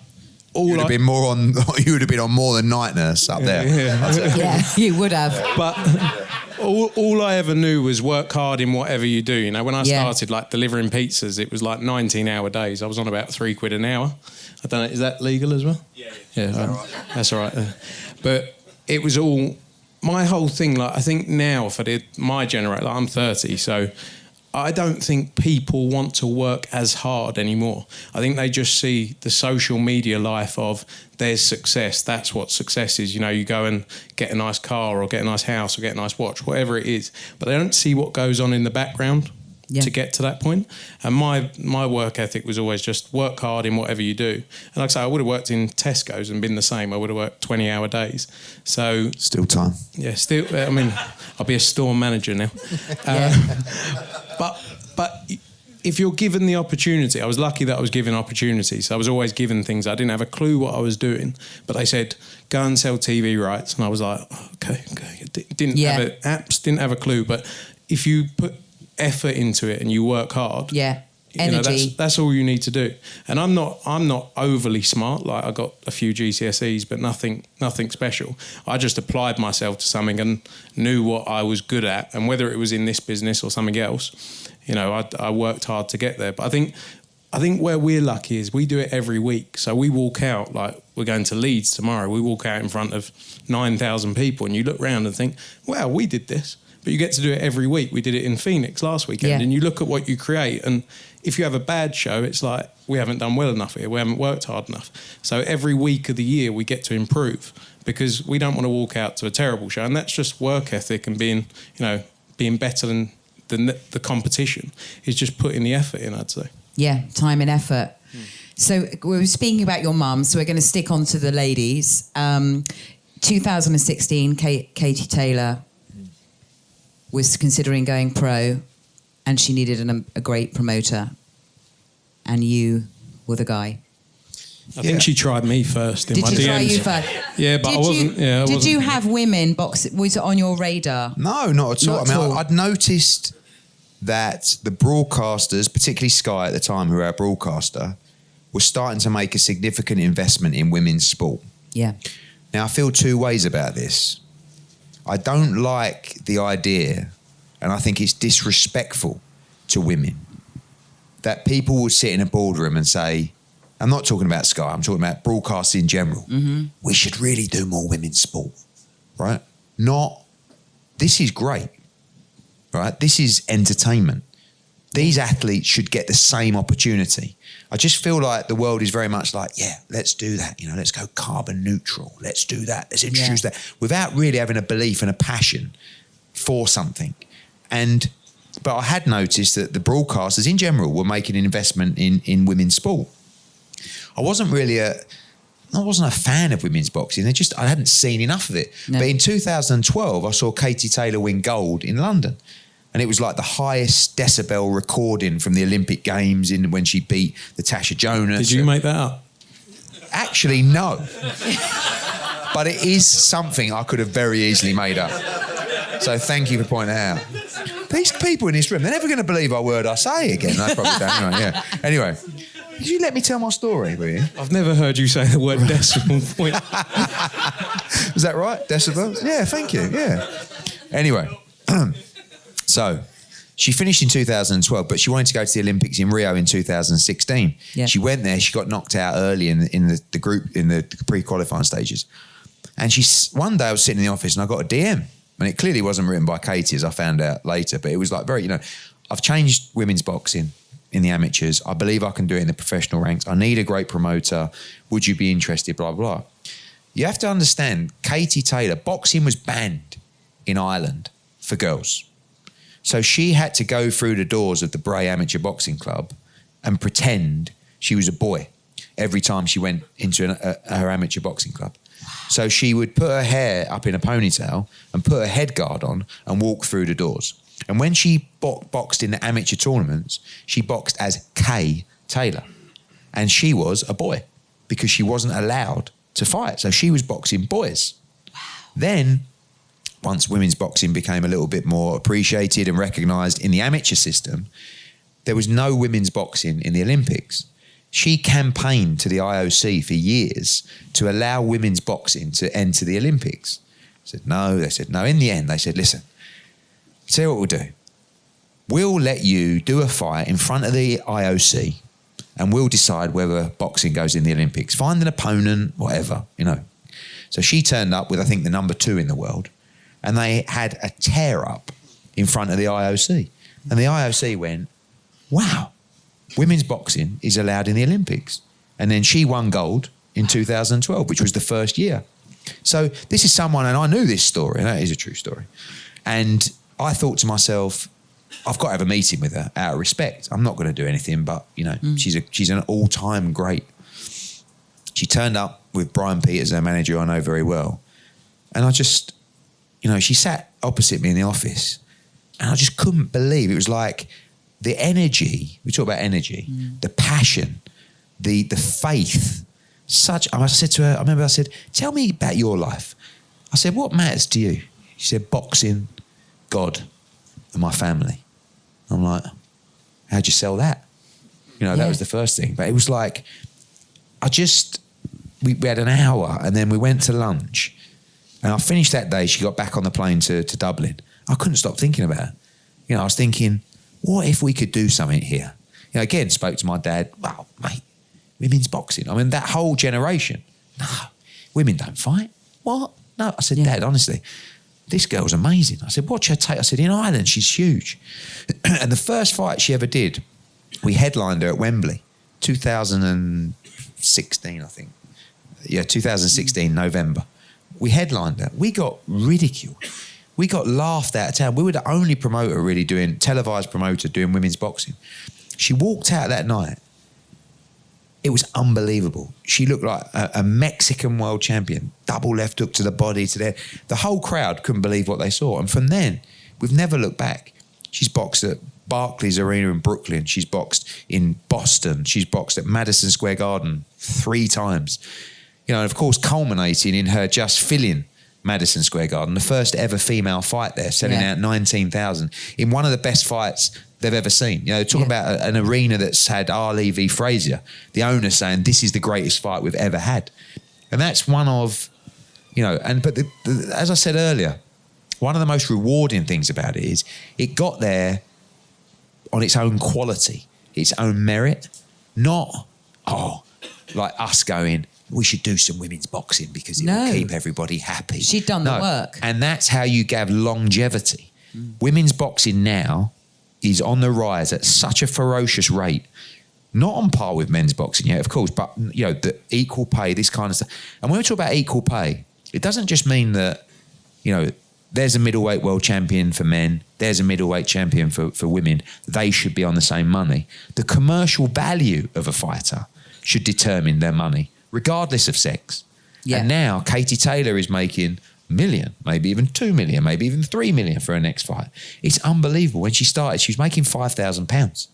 You would have been on more than night nurse up there. Yeah, you would have. But all I ever knew was work hard in whatever you do. When I started delivering pizzas, it was 19-hour days. I was on about £3 an hour. I don't know, is that legal as well? Yeah. That's all right. But it was all my whole thing. I think now for my generation, I'm 30, so. I don't think people want to work as hard anymore. I think they just see the social media life of there's success. That's what success is. You go and get a nice car or get a nice house or get a nice watch, whatever it is. But they don't see what goes on in the background to get to that point. And my work ethic was always just work hard in whatever you do. And like I say, I would have worked in Tesco's and been the same. I would have worked 20-hour days. So still time. Yeah, still. I'll be a store manager now. But if you're given the opportunity, I was lucky that I was given opportunities. I was always given things. I didn't have a clue what I was doing, but they said, go and sell TV rights. And I was like, okay. Didn't have a clue. But if you put effort into it and you work hard, energy. That's all you need to do. And I'm not overly smart. Like I got a few GCSEs, but nothing special. I just applied myself to something and knew what I was good at, and whether it was in this business or something else, I worked hard to get there. But I think where we're lucky is we do it every week. So we walk out, like we're going to Leeds tomorrow. We walk out in front of 9,000 people, and you look around and think, wow, we did this. But you get to do it every week. We did it in Phoenix last weekend, and you look at what you create, and if you have a bad show, it's like we haven't done well enough here. We haven't worked hard enough. So every week of the year we get to improve, because we don't want to walk out to a terrible show, and that's just work ethic and being better than the competition is just putting the effort in, I'd say. Yeah, time and effort. So we were speaking about your mum, so we're going to stick on to the ladies. 2016, Katie Taylor was considering going pro, and she needed a great promoter, and you were the guy. I think she tried me first in my DMs. Did she try you first? Yeah, but I wasn't. Did you have women boxing? Was it on your radar? No, not at all. I'd noticed that the broadcasters, particularly Sky at the time, who were our broadcaster, was starting to make a significant investment in women's sport. Yeah. Now, I feel two ways about this. I don't like the idea, and I think it's disrespectful to women, that people would sit in a boardroom and say, I'm not talking about Sky, I'm talking about broadcasting in general, we should really do more women's sport, right? This is great, right? This is entertainment. These athletes should get the same opportunity. I just feel like the world is very much like, yeah, let's do that. Let's go carbon neutral. Let's do that. Let's introduce that, without really having a belief and a passion for something. But I had noticed that the broadcasters in general were making an investment in women's sport. I wasn't a fan of women's boxing. I hadn't seen enough of it. No. But in 2012, I saw Katie Taylor win gold in London. And it was like the highest decibel recording from the Olympic Games when she beat Natasha Jonas. Did you make that up? Actually, no. But it is something I could have very easily made up. So thank you for pointing that out. These people in this room, they're never going to believe a word I say again. I probably don't. Yeah. Anyway, did you let me tell my story, will you? I've never heard you say the word decimal point. Was that right? Decibels? Yeah, thank you. Yeah. Anyway. So she finished in 2012, but she wanted to go to the Olympics in Rio in 2016. Yeah. She went there. She got knocked out early in the group, in the pre-qualifying stages. And one day I was sitting in the office and I got a DM. And it clearly wasn't written by Katie, as I found out later. But it was like I've changed women's boxing in the amateurs. I believe I can do it in the professional ranks. I need a great promoter. Would you be interested? Blah, blah, blah. You have to understand, Katie Taylor, boxing was banned in Ireland for girls. So she had to go through the doors of the Bray Amateur Boxing Club and pretend she was a boy every time she went into her amateur boxing club. So she would put her hair up in a ponytail and put a head guard on and walk through the doors. And when she boxed in the amateur tournaments, she boxed as Kay Taylor. And she was a boy because she wasn't allowed to fight. So she was boxing boys. Wow. Then, once women's boxing became a little bit more appreciated and recognised in the amateur system, there was no women's boxing in the Olympics. She campaigned to the IOC for years to allow women's boxing to enter the Olympics. I said no, they said no. In the end, they said, listen, tell you what we'll do. We'll let you do a fight in front of the IOC and we'll decide whether boxing goes in the Olympics. Find an opponent, whatever, So she turned up with, I think, the number 2 in the world. And they had a tear-up in front of the IOC. And the IOC went, wow, women's boxing is allowed in the Olympics. And then she won gold in 2012, which was the first year. So this is someone, and I knew this story, and that is a true story. And I thought to myself, I've got to have a meeting with her out of respect. I'm not going to do anything, but, she's an all-time great. She turned up with Brian Peters, her manager, I know very well. And I just... she sat opposite me in the office and I just couldn't believe. It was like the energy, we talk about energy, the passion, the faith, I said to her, I remember I said, tell me about your life. I said, what matters to you? She said, boxing, God, and my family. I'm like, how'd you sell that? You know, that was the first thing. But it was like, we had an hour and then we went to lunch and I finished that day. She got back on the plane to Dublin. I couldn't stop thinking about it. You know, I was thinking, what if we could do something here? You know, again, spoke to my dad, wow, mate, women's boxing. I mean, that whole generation, no, women don't fight. What? No, I said, Dad, honestly, this girl's amazing. I said, watch her take. I said, in Ireland, she's huge. And the first fight she ever did, we headlined her at Wembley, 2016, I think. Yeah, 2016, November. We headlined her. We got ridiculed. We got laughed out of town. We were the only promoter really televised promoter doing women's boxing. She walked out that night. It was unbelievable. She looked like a Mexican world champion, double left hook to the body, to the whole crowd couldn't believe what they saw. And from then, we've never looked back. She's boxed at Barclays Arena in Brooklyn. She's boxed in Boston. She's boxed at Madison Square Garden 3 times. You know, and of course, culminating in her just filling Madison Square Garden, the first ever female fight there, selling out 19,000 in one of the best fights they've ever seen. You know, talking about an arena that's had Ali v Frazier, the owner saying this is the greatest fight we've ever had. And that's one of, you know, but as I said earlier, one of the most rewarding things about it is it got there on its own quality, its own merit, not, like us going, we should do some women's boxing because it will keep everybody happy. She'd done the work. And that's how you have longevity. Women's boxing now is on the rise at such a ferocious rate, not on par with men's boxing yet, of course, but, you know, the equal pay, this kind of stuff. And when we talk about equal pay, it doesn't just mean that, you know, there's a middleweight world champion for men, there's a middleweight champion for women, they should be on the same money. The commercial value of a fighter should determine their money, regardless of sex. Yeah. And now Katie Taylor is making $1 million, maybe even $2 million, maybe even $3 million for her next fight. It's unbelievable. When she started, she was making £5,000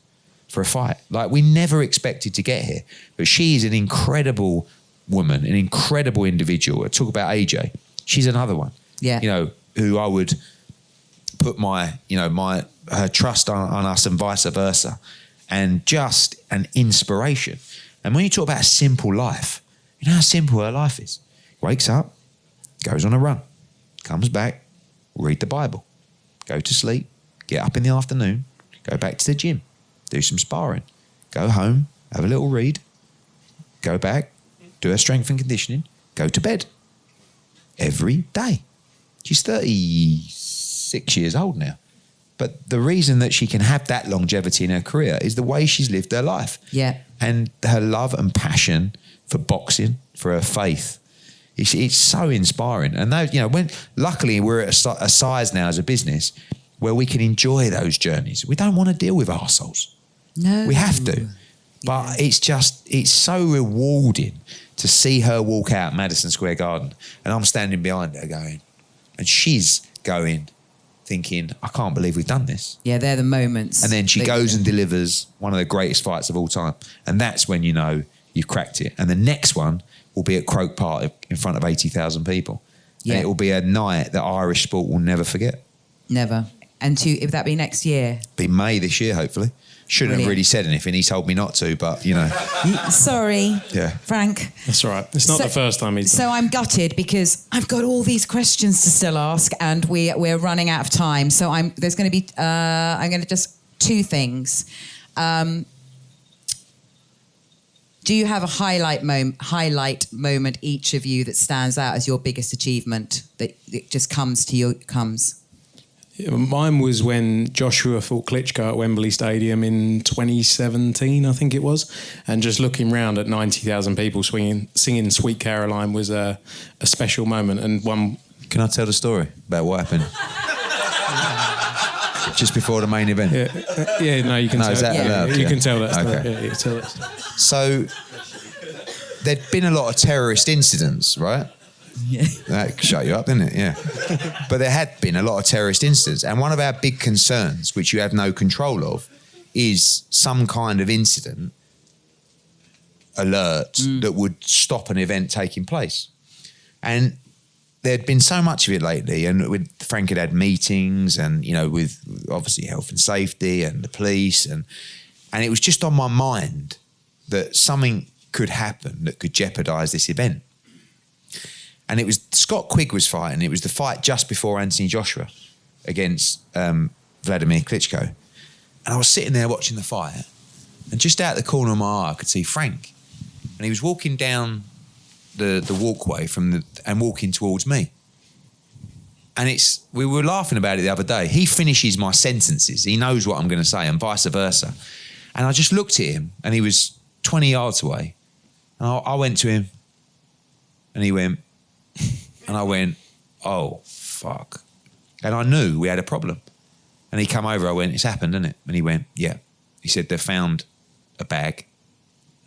for a fight. Like, we never expected to get here. But she is an incredible woman, an incredible individual. I talk about AJ. She's another one. Yeah. You know, who I would put her trust on us and vice versa. And just an inspiration. And when you talk about a simple life, you know how simple her life is. Wakes up, goes on a run, comes back, read the Bible, go to sleep, get up in the afternoon, go back to the gym, do some sparring, go home, have a little read, go back, do her strength and conditioning, go to bed. Every day. She's 36 years old now. But the reason that she can have that longevity in her career is the way she's lived her life. Yeah. And her love and passion for boxing, for her faith. It's so inspiring. And those, you know, luckily we're at a size now as a business where we can enjoy those journeys. We don't want to deal with arseholes. No. We have to. But it's so rewarding to see her walk out Madison Square Garden and I'm standing behind her going, and she's going, thinking, I can't believe we've done this. Yeah, they're the moments. And then she goes and delivers one of the greatest fights of all time. And that's when you know you've cracked it. And the next one will be at Croke Park in front of 80,000 people. Yeah. And it will be a night that Irish sport will never forget. Never. And if that be next year? Be May this year, hopefully. Shouldn't have really said anything. He told me not to, but, you know. Sorry, Frank. That's all right. It's not the first time he's done. So I'm gutted because I've got all these questions to still ask and we're running out of time. So there's going to be, I'm going to just 2 things. Do you have a highlight moment, each of you, that stands out as your biggest achievement, that it just comes to you, Mine was when Joshua fought Klitschko at Wembley Stadium in 2017, I think it was. And just looking round at 90,000 people singing Sweet Caroline was a special moment. And one. Can I tell the story about what happened? Just before the main event? No, you can tell. Is that allowed? You can tell that story. Okay. Yeah, you tell that story. So there'd been a lot of terrorist incidents, right? Yeah. That shut you up, didn't it? Yeah. But there had been a lot of terrorist incidents. And one of our big concerns, which you have no control of, is some kind of incident alert that would stop an event taking place. And there'd been so much of it lately, and Frank had meetings, and with obviously health and safety and the police, and it was just on my mind that something could happen that could jeopardise this event. And it was Scott Quigg was fighting. It was the fight just before Anthony Joshua against Vladimir Klitschko. And I was sitting there watching the fight, and just out the corner of my eye, I could see Frank, and he was walking down the walkway and walking towards me. And we were laughing about it the other day. He finishes my sentences. He knows what I'm going to say, and vice versa. And I just looked at him, and he was 20 yards away. And I went to him, and he went, and I went, oh, fuck. And I knew we had a problem. And he come over, I went, it's happened, isn't it? And he went, yeah. He said, they found a bag,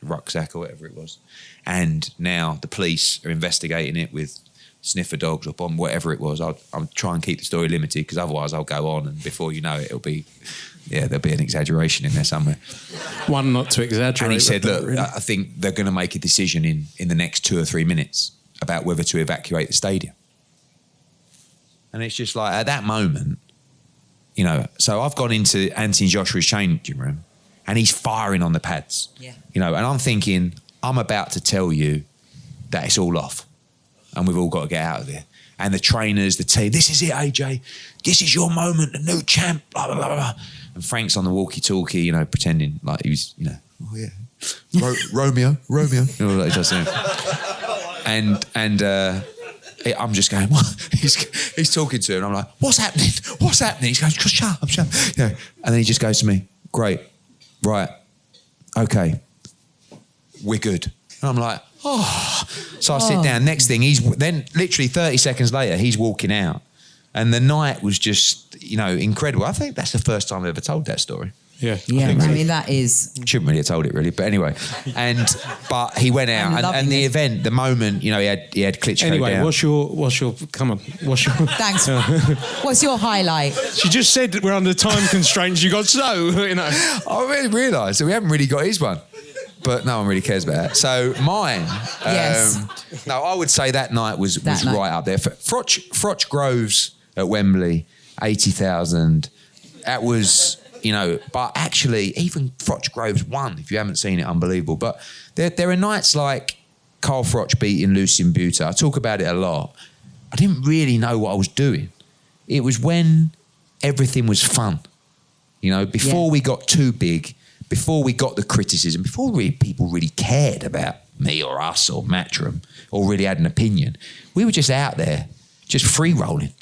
a rucksack or whatever it was. And now the police are investigating it with sniffer dogs or bomb, whatever it was. I'll try and keep the story limited, because otherwise I'll go on, and before you know it, there'll be an exaggeration in there somewhere. One, not to exaggerate. And he said, look, really, I think they're going to make a decision in the next 2 or 3 minutes about whether to evacuate the stadium. And it's just like, at that moment, so I've gone into Anthony Joshua's changing room, and he's firing on the pads. Yeah. And I'm thinking, I'm about to tell you that it's all off and we've all got to get out of here. And the trainers, the team, this is it, AJ. This is your moment, the new champ, blah, blah, blah, blah. And Frank's on the walkie-talkie, pretending like he was, oh yeah, Romeo. Like just and I'm just going, what? He's talking to him, and I'm like, what's happening? He's going, shut up. And then he just goes to me, great, right, okay, we're good. And I'm like, oh. So I sit down. Next thing, then literally 30 seconds later, he's walking out. And the night was just, incredible. I think that's the first time I've ever told that story. Yeah, I mean, that is... Shouldn't really have told it, really. But anyway. But he went out. And the event, the moment, he had Klitschko anyway, down. what's your... Come on. Thanks. What's your highlight? She just said that we're under time constraints. You got I really realised that we haven't really got his one. But no one really cares about that. So mine... Yes. No, I would say that night was right up there. Froch Groves at Wembley, 80,000. That was... but actually, even Froch Groves won. If you haven't seen it, unbelievable. But there are nights like Carl Froch beating Lucien Buta. I talk about it a lot. I didn't really know what I was doing. It was when everything was fun. Before we got too big, before we got the criticism, before people really cared about me or us or Matchroom or really had an opinion, we were just out there, just free rolling,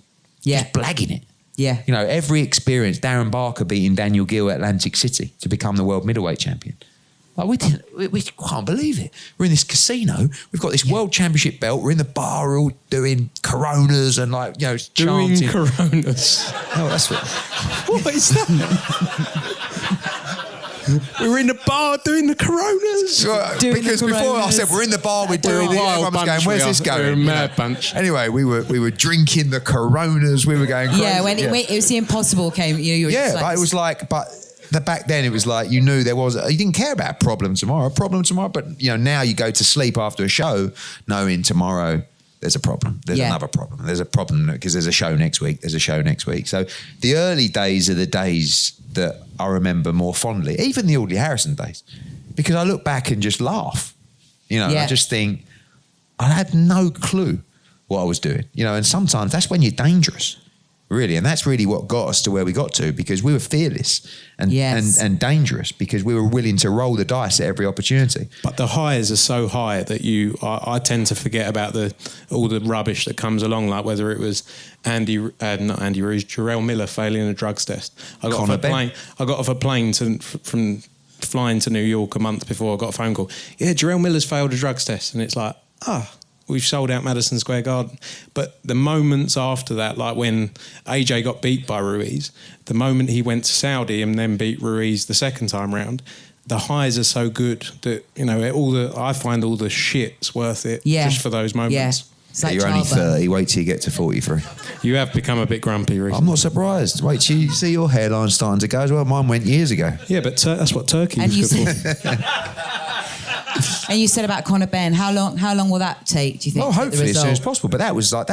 just blagging it. Yeah. Every experience, Darren Barker beating Daniel Gill at Atlantic City to become the world middleweight champion. Like we can't believe it. We're in this casino. We've got this world championship belt. We're in the bar, we're all doing Coronas and doing chanting. Coronas. Oh, that's what. What is that? We were in the bar doing the Coronas. Because before I said we're in the bar, we're doing it. Everyone was going, where's this going? We're a mad bunch. Anyway, we were drinking the Coronas. We were going crazy. Yeah, when it was the impossible came, you were just like... but it was like, back then it was like you knew you didn't care about a problem tomorrow. But now you go to sleep after a show knowing tomorrow there's a problem. There's another problem. There's a problem because there's a show next week. So the early days are the days that I remember more fondly, even the Audley Harrison days, because I look back and just laugh. I just think I had no clue what I was doing. And sometimes that's when you're dangerous, really. And that's really what got us to where we got to, because we were fearless and dangerous, because we were willing to roll the dice at every opportunity. But the highs are so high that I tend to forget about all the rubbish that comes along, like whether it was not Andy Ruiz, Jarrell Miller failing a drugs test. I got off a plane from flying to New York a month before I got a phone call. Yeah, Jarrell Miller's failed a drugs test. And it's like, we've sold out Madison Square Garden. But the moments after that, like when AJ got beat by Ruiz, the moment he went to Saudi and then beat Ruiz the second time round, the highs are so good that, I find all the shit's worth it just for those moments. It's like You're only childbirth. 30. Wait till you get to 43. You have become a bit grumpy recently. I'm not surprised. Wait till you see your hairline starting to go as well. Mine went years ago. Yeah, but that's what turkey And was you good for. And you said about Conor Benn. How long will that take? Do you think? Well, to get the hopefully as soon as result? possible. But that was like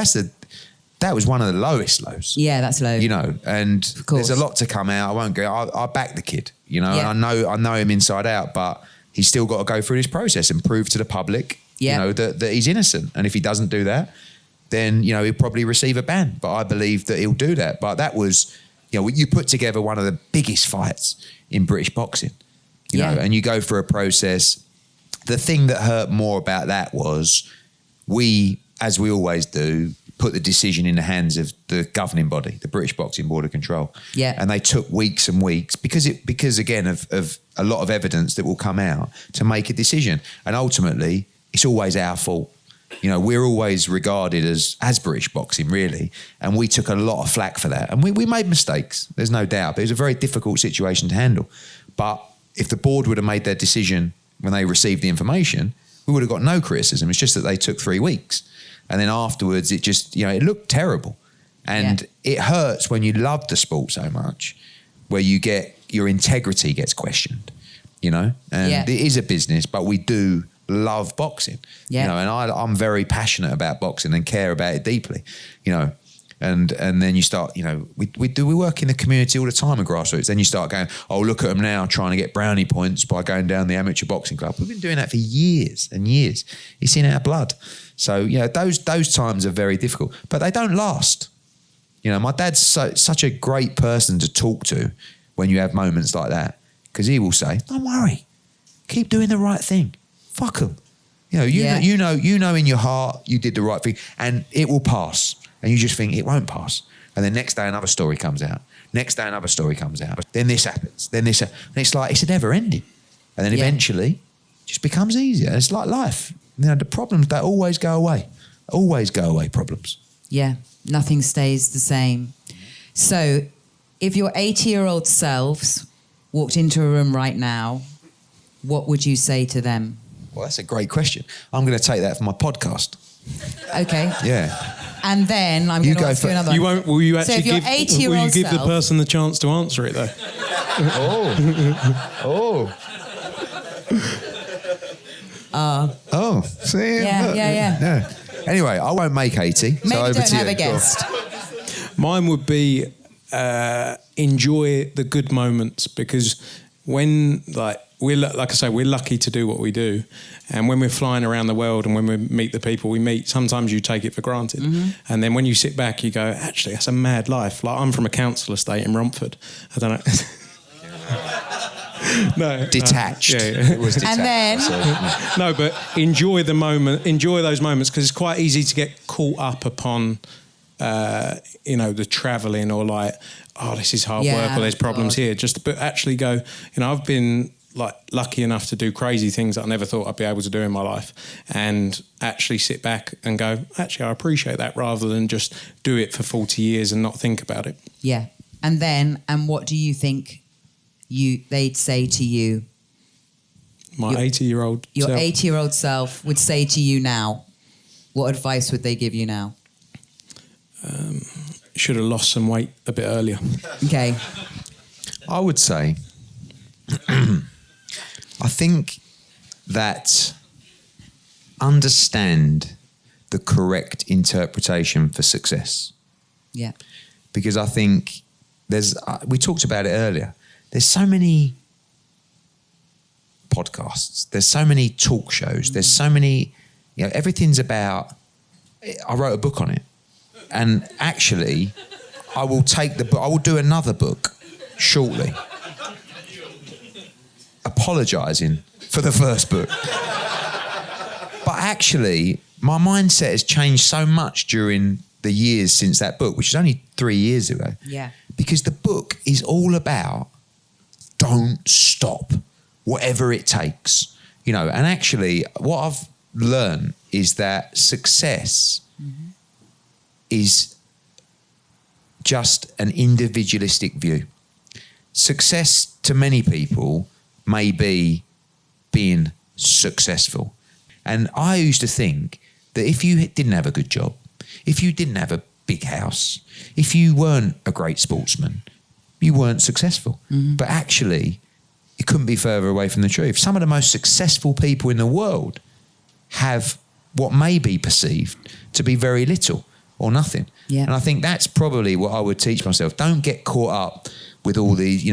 that was one of the lowest lows. Yeah, that's low. You know, and course. there's a lot to come out. I won't go. I back the kid. You know, Yeah. and I know him inside out, but he's still got to go through this process and prove to the public, Yeah. you know, that he's innocent. And if he doesn't do that, then, you know, he'll probably receive a ban. But I believe that he'll do that. But that was, you know, you put together one of the biggest fights in British boxing, you know, and you go through a process. The thing that hurt more about that was we, as we always do, put the decision in the hands of the governing body, the British Boxing Board of Control. Yeah. And they took weeks and weeks because again of a lot of evidence that will come out to make a decision. And ultimately, it's always our fault. You know, we're always regarded as British boxing, really. And we took a lot of flack for that. And we made mistakes, there's no doubt. But it was a very difficult situation to handle. But if the board would have made their decision when they received the information, we would have got no criticism. It's just that they took 3 weeks. And then afterwards, it just, you know, it looked terrible. And it hurts when you love the sport so much, where your integrity gets questioned, you know? And it is a business, but we do love boxing, you know, and I'm very passionate about boxing and care about it deeply, you know. And then you start, you know, we work in the community all the time at grassroots. Then you start going, oh, look at them now trying to get brownie points by going down the amateur boxing club. We've been doing that for years and years. It's in our blood. So, you know, those times are very difficult, but they don't last. You know, my dad's such a great person to talk to when you have moments like that, because he will say, don't worry, keep doing the right thing. Fuck them. You know, you know in your heart you did the right thing, and it will pass. And you just think it won't pass. And then next day another story comes out. Next day another story comes out. Then this happens. Then this. And it's like, it's a never ending. And then eventually it just becomes easier. It's like life. You know, the problems, they always go away. Always go away, problems. Yeah, nothing stays the same. So if your 80-year-old selves walked into a room right now, what would you say to them? Well, that's a great question. I'm going to take that for my podcast. Okay. Yeah. And then I'm going to ask you another one. You won't. Will you actually So if your give? Will 80-year-old you give the self- person the chance to answer it though? Oh. See? Yeah. Anyway, I won't make 80. Maybe so over don't to have you. a guest. Mine would be enjoy the good moments, because when like I say, we're lucky to do what we do, and when we're flying around the world and when we meet the people we meet, sometimes you take it for granted, and then when you sit back, you go, actually, that's a mad life. Like, I'm from a council estate in Romford. I don't know. No, Detached. It was detached. And then... No, but enjoy the moment. Enjoy those moments, because it's quite easy to get caught up upon, you know, the travelling, or like, oh, this is hard work, or there's problems here. But actually go, you know, I've been like lucky enough to do crazy things that I never thought I'd be able to do in my life, and actually sit back and go, actually, I appreciate that, rather than just do it for 40 years and not think about it. Yeah. And what do you think they'd say to you? My 80-year-old Your self. 80-year-old self would say to you now, what advice would they give you now? Should have lost some weight a bit earlier. Okay. I would say, I think that understand the correct interpretation for success. Yeah. Because I think we talked about it earlier, there's so many podcasts, there's so many talk shows, there's so many, you know, everything's about, I wrote a book on it. And actually, I will take the book, I will do another book shortly, apologising for the first book. But actually, my mindset has changed so much during the years since that book, which is only 3 years ago. Yeah. Because the book is all about don't stop, whatever it takes. You know, and actually what I've learned is that success is just an individualistic view. Success to many people may be being successful. And I used to think that if you didn't have a good job, if you didn't have a big house, if you weren't a great sportsman, you weren't successful. But actually, it couldn't be further away from the truth. Some of the most successful people in the world have what may be perceived to be very little or nothing. Yeah. And I think that's probably what I would teach myself. Don't get caught up with all these,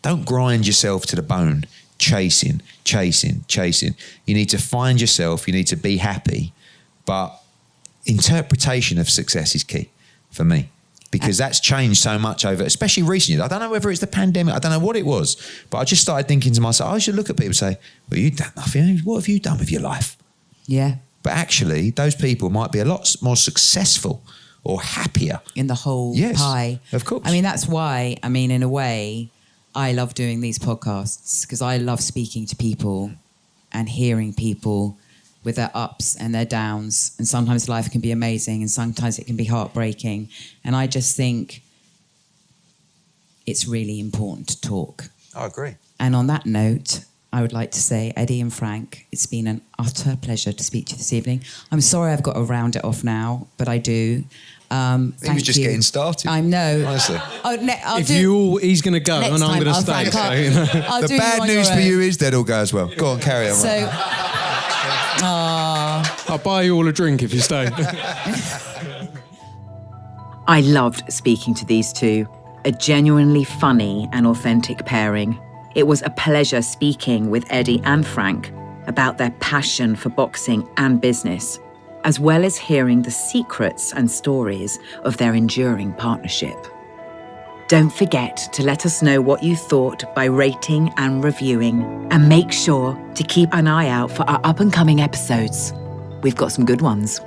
don't grind yourself to the bone, chasing. You need to find yourself, you need to be happy. But interpretation of success is key for me. Because that's changed so much over, especially recently. I don't know whether it's the pandemic, I don't know what it was, but I just started thinking to myself, I should look at people and say, well, you've done nothing. What have you done with your life? Yeah. But actually, those people might be a lot more successful or happier. In the whole pie. Of course. I mean, that's why, in a way, I love doing these podcasts because I love speaking to people and hearing people with their ups and their downs. And sometimes life can be amazing and sometimes it can be heartbreaking. And I just think it's really important to talk. I agree. And on that note, I would like to say, Eddie and Frank, it's been an utter pleasure to speak to you this evening. I'm sorry I've got to round it off now, but I do. He was just getting started. I know. Honestly. He's going to go and I'm going to stay. The bad news for you is they'll go as well. Go on, carry on. So, I'll buy you all a drink if you stay. I loved speaking to these two, a genuinely funny and authentic pairing. It was a pleasure speaking with Eddie and Frank about their passion for boxing and business, as well as hearing the secrets and stories of their enduring partnership. Don't forget to let us know what you thought by rating and reviewing, and make sure to keep an eye out for our up-and-coming episodes. We've got some good ones.